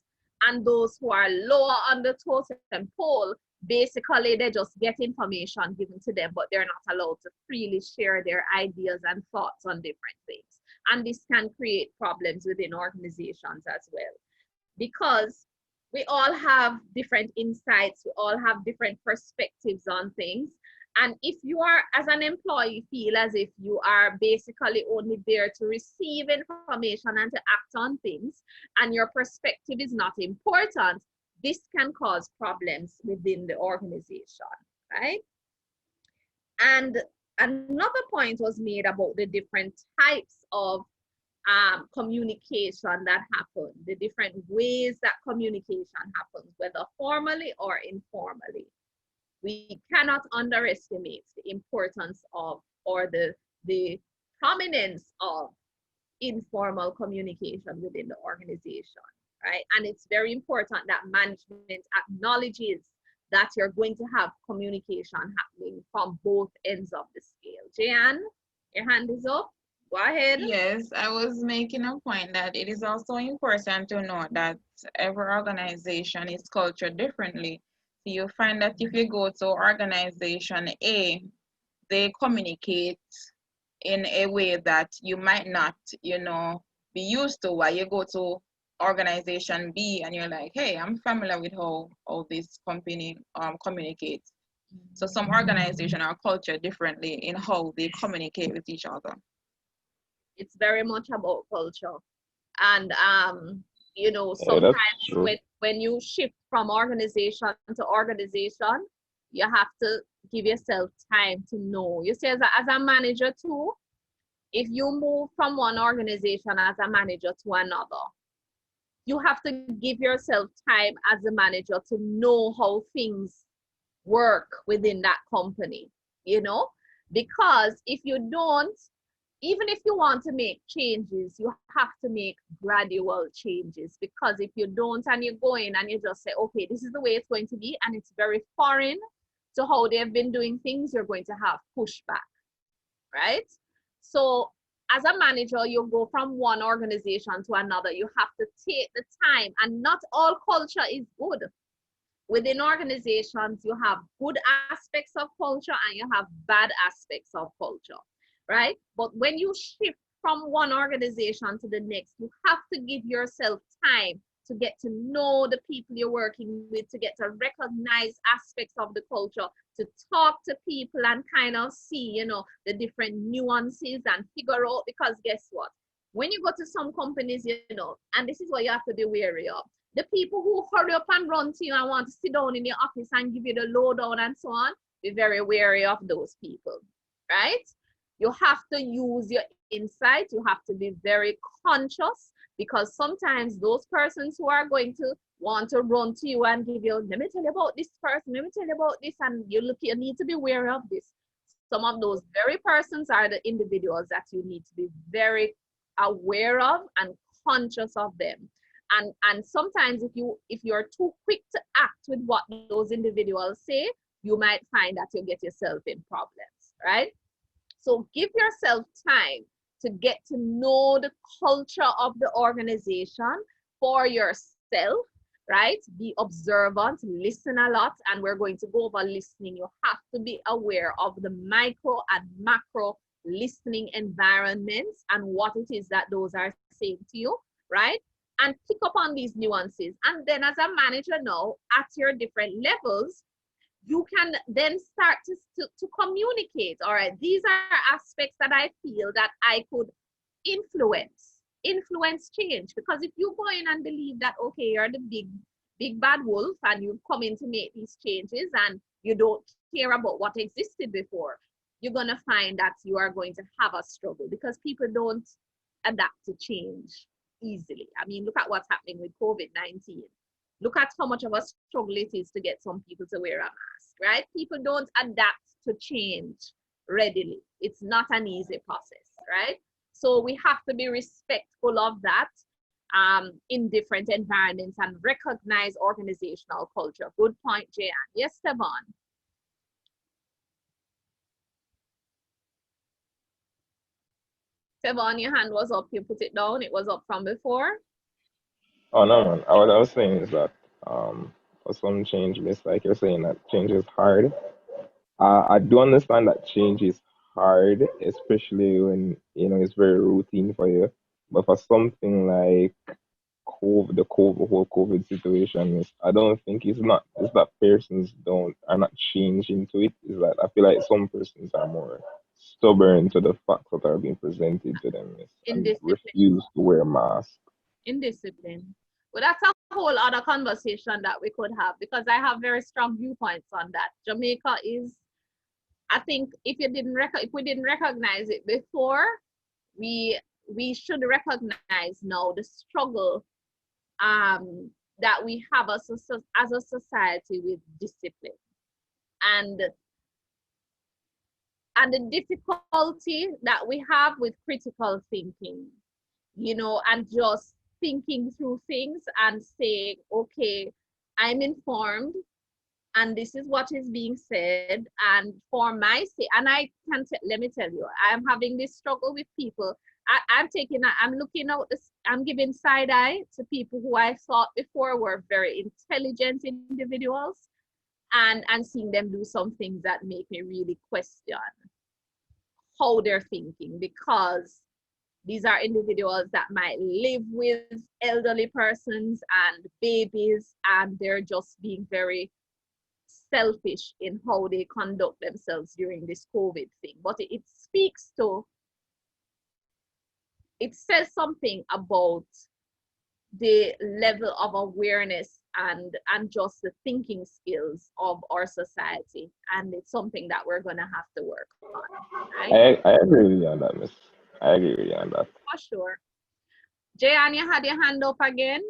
And those who are lower on the totem pole, basically they just get information given to them, but they're not allowed to freely share their ideas and thoughts on different things. And this can create problems within organizations as well, because we all have different insights, we all have different perspectives on things. And if you are, as an employee, feel as if you are basically only there to receive information and to act on things, and your perspective is not important, this can cause problems within the organization, right? And another point was made about the different types of communication that happen, the different ways that communication happens, whether formally or informally. We cannot underestimate the importance of, or the prominence of, informal communication within the organization, right? And it's very important that management acknowledges that you're going to have communication happening from both ends of the scale. Jan, your hand is up. Go ahead. Yes, I was making a point that it is also important to know that every organization is cultured differently. So you find that if you go to organization A, they communicate in a way that you might not, be used to, while you go to organization B and you're like, hey, I'm familiar with how this company communicates. So some organizations are cultured differently in how they communicate with each other. It's very much about culture. And Yeah, that's true. sometimes when you shift from organization to organization, you have to give yourself time to know. You see, as a manager too, if you move from one organization as a manager to another, you have to give yourself time as a manager to know how things work within that company, because if you don't, even if you want to make changes, you have to make gradual changes, because if you don't and you go in and you just say, okay, this is the way it's going to be, and it's very foreign to how they've been doing things, you're going to have pushback, right? So as a manager, you go from one organization to another. You have to take the time, and not all culture is good. Within organizations, you have good aspects of culture and you have bad aspects of culture, right? But when you shift from one organization to the next, you have to give yourself time to get to know the people you're working with, to get to recognize aspects of the culture, to talk to people and kind of see, the different nuances and figure out, because guess what? When you go to some companies, and this is what you have to be wary of, the people who hurry up and run to you and want to sit down in your office and give you the lowdown and so on, be very wary of those people, right? You have to use your insight. You have to be very conscious, because sometimes those persons who are going to want to run to you and give you, let me tell you about this person, let me tell you about this, and you need to be aware of this. Some of those very persons are the individuals that you need to be very aware of and conscious of them. And sometimes if you're too quick to act with what those individuals say, you might find that you get yourself in problems, right? So give yourself time to get to know the culture of the organization for yourself, right? Be observant, listen a lot, and we're going to go over listening. You have to be aware of the micro and macro listening environments and what it is that those are saying to you, right? And pick up on these nuances. And then as a manager now, at your different levels, you can then start to communicate. All right, these are aspects that I feel that I could influence change. Because if you go in and believe that, okay, you're the big bad wolf and you come in to make these changes and you don't care about what existed before, you're going to find that you are going to have a struggle, because people don't adapt to change easily. I mean, look at what's happening with COVID-19. Look at how much of a struggle it is to get some people to wear a mask, right? People don't adapt to change readily. It's not an easy process, right? So we have to be respectful of that in different environments and recognize organizational culture. Good point, Jan. Yes, Stefan. Stefan, your hand was up. You put it down. It was up from before. Oh no, man. What I was saying is that for some change, it's like you're saying that change is hard. I do understand that change is hard, especially when it's very routine for you. But for something like whole COVID situation, I don't think it's that persons are not changing to it. It's that I feel like some persons are more stubborn to the facts that are being presented to them, and refuse to wear masks. Indiscipline. Well, that's a whole other conversation that we could have, because I have very strong viewpoints on that. Jamaica is, I think, if we didn't recognize it before, we should recognize now the struggle that we have as a society with discipline, and the difficulty that we have with critical thinking, and just thinking through things and saying, okay, I'm informed and this is what is being said, and for my sake, and let me tell you, I'm having this struggle with people. I'm looking out this, I'm giving side eye to people who I thought before were very intelligent individuals, and seeing them do some things that make me really question how they're thinking, because these are individuals that might live with elderly persons and babies, and they're just being very selfish in how they conduct themselves during this COVID thing. But it says something about the level of awareness and just the thinking skills of our society, and it's something that we're going to have to work on, right? I agree with you on that, miss. I agree with you on that. For sure. Jayan, you had your hand up again.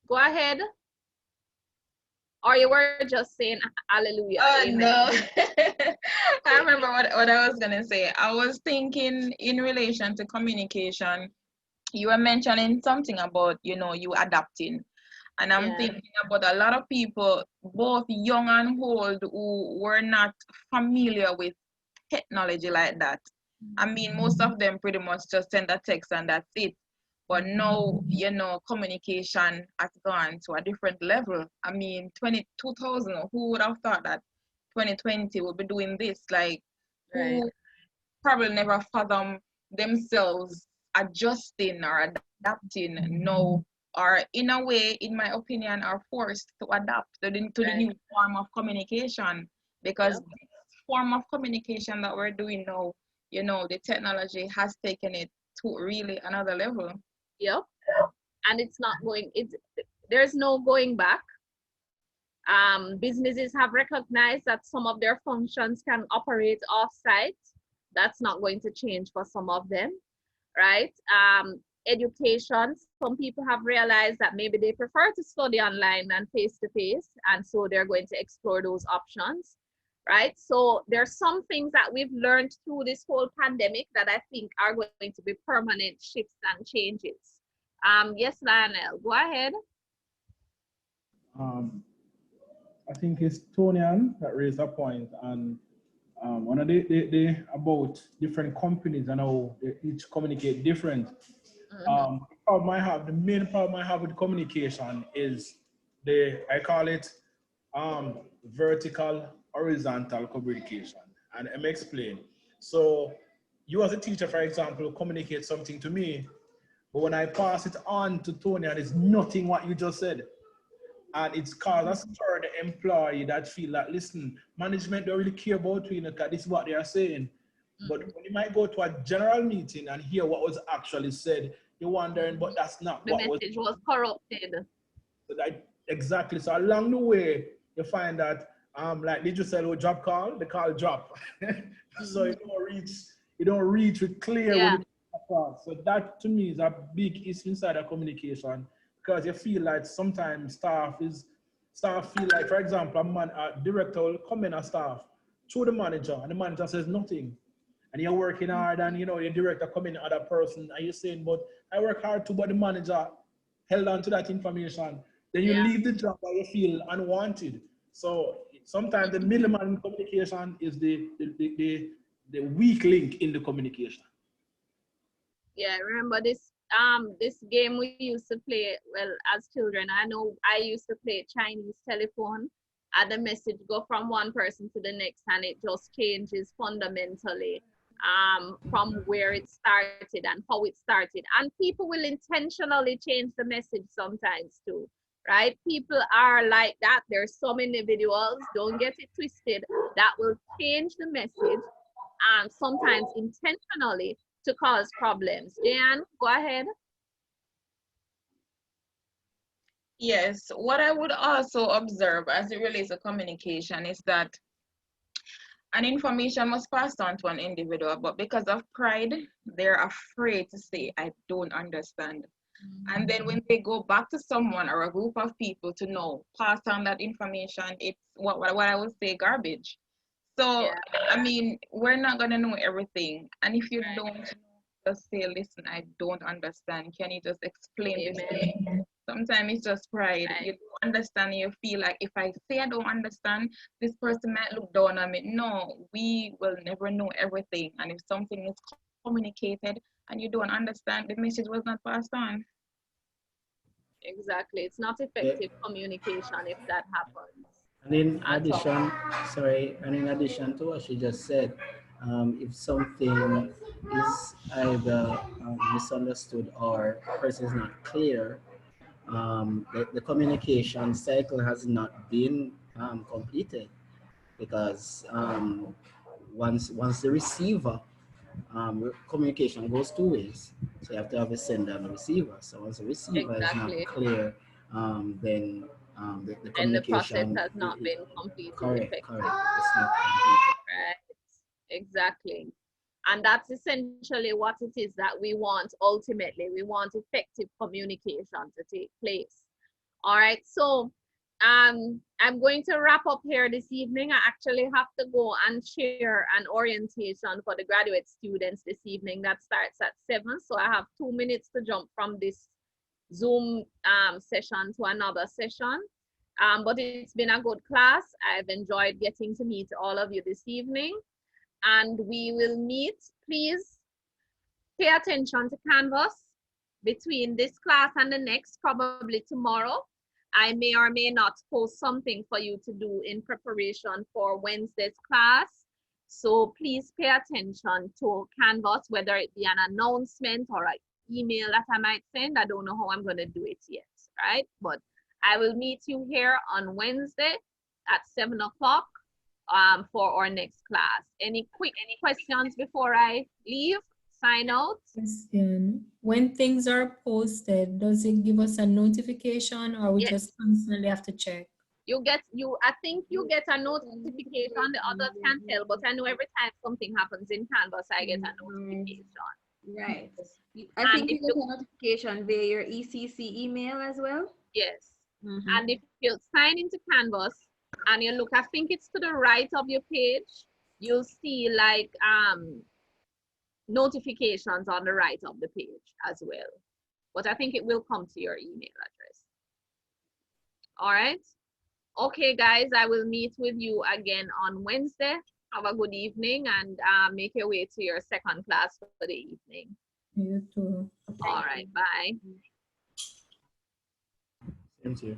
Go ahead. Or you were just saying hallelujah. Oh, amen. no. I remember what I was going to say. I was thinking in relation to communication, you were mentioning something about, you adapting. And I'm thinking about a lot of people, both young and old, who were not familiar with technology like that. I mean, most of them pretty much just send a text and that's it. But now, communication has gone to a different level. I mean, 2000, who would have thought that 2020 would be doing this? Like, who probably never fathomed themselves adjusting or adapting now, or in a way, in my opinion, are forced to adapt to the new form of communication. Because this form of communication that we're doing now, the technology has taken it to really another level. Yep. And there's no going back. Businesses have recognized that some of their functions can operate off-site. That's not going to change for some of them, right? Education, some people have realized that maybe they prefer to study online than face-to-face, and so they're going to explore those options, right? So there's some things that we've learned through this whole pandemic that I think are going to be permanent shifts and changes. Yes, Lionel, go ahead. I think it's Tonian that raised a point, and one of the about different companies and how they each communicate different. the main problem I have with communication is I call it vertical horizontal communication. And I'm explain. So you as a teacher, for example, communicate something to me, but when I pass it on to Tony and it's nothing what you just said, and it's caused a stir the employee that feel that, listen, management don't really care about you, because this is what they are saying. But when you might go to a general meeting and hear what was actually said, you're wondering, but that's not The what was. message was corrupted. So that, exactly. So along the way, you find that, like did you say, oh, job call, the call drop. So you don't reach it clear when you come across. So that to me is a big issue inside of communication, because you feel like sometimes staff feel like, for example, a director will come in a staff through the manager, and the manager says nothing. And you're working hard, and your director come in other person, and you're saying, but I work hard too, but the manager held on to that information. Then you leave the job and you feel unwanted. So sometimes the middleman in communication is the weak link in the communication. Yeah, remember this game we used to play, well, as children. I know I used to play Chinese telephone, and the message go from one person to the next, and it just changes fundamentally from where it started and how it started. And people will intentionally change the message sometimes too, right? People are like that. There's some individuals, don't get it twisted, that will change the message, sometimes intentionally, to cause problems. Jan, go ahead. Yes, what I would also observe as it relates to communication is that an information must pass on to an individual, but because of pride, they're afraid to say, I don't understand. And then when they go back to someone or a group of people to know, pass on that information, it's what I would say, garbage. So, I mean, we're not going to know everything. And if you don't know, just say, listen, I don't understand. Can you just explain this to me? Sometimes it's just pride. You don't understand. You feel like if I say I don't understand, this person might look down on me. No, we will never know everything. And if something is communicated and you don't understand, the message was not passed on. Exactly. It's not effective communication if that happens. And in addition to what she just said, if something is either misunderstood or the person is not clear, the communication cycle has not been completed, because once the receiver, communication goes two ways. So you have to have a sender and a receiver. So once the receiver is not clear, then the And the process communication has not been completed correct. effectively. It's not completed. Right. Exactly. And that's essentially what it is that we want ultimately. We want effective communication to take place. All right. So I'm going to wrap up here this evening. I actually have to go and share an orientation for the graduate students this evening that starts at 7. So I have 2 minutes to jump from this Zoom session to another session. But it's been a good class. I've enjoyed getting to meet all of you this evening. And we will meet. Please pay attention to Canvas between this class and the next, probably tomorrow. I may or may not post something for you to do in preparation for Wednesday's class. So please pay attention to Canvas, whether it be an announcement or an email that I might send. I don't know how I'm going to do it yet, right? But I will meet you here on Wednesday at 7 o'clock for our next class. Any questions before I leave? Sign out? Question. When things are posted, does it give us a notification, or we just constantly have to check? I think you get a notification. The others can't tell, but I know every time something happens in Canvas, I get a notification. Right. I think you get a notification via your ECC email as well. Yes. And if you sign into Canvas and you look, I think it's to the right of your page, you'll see like notifications on the right of the page as well. But I think it will come to your email address. All right. Okay, guys, I will meet with you again on Wednesday. Have a good evening and make your way to your second class for the evening. You too. All right, bye. Same to you.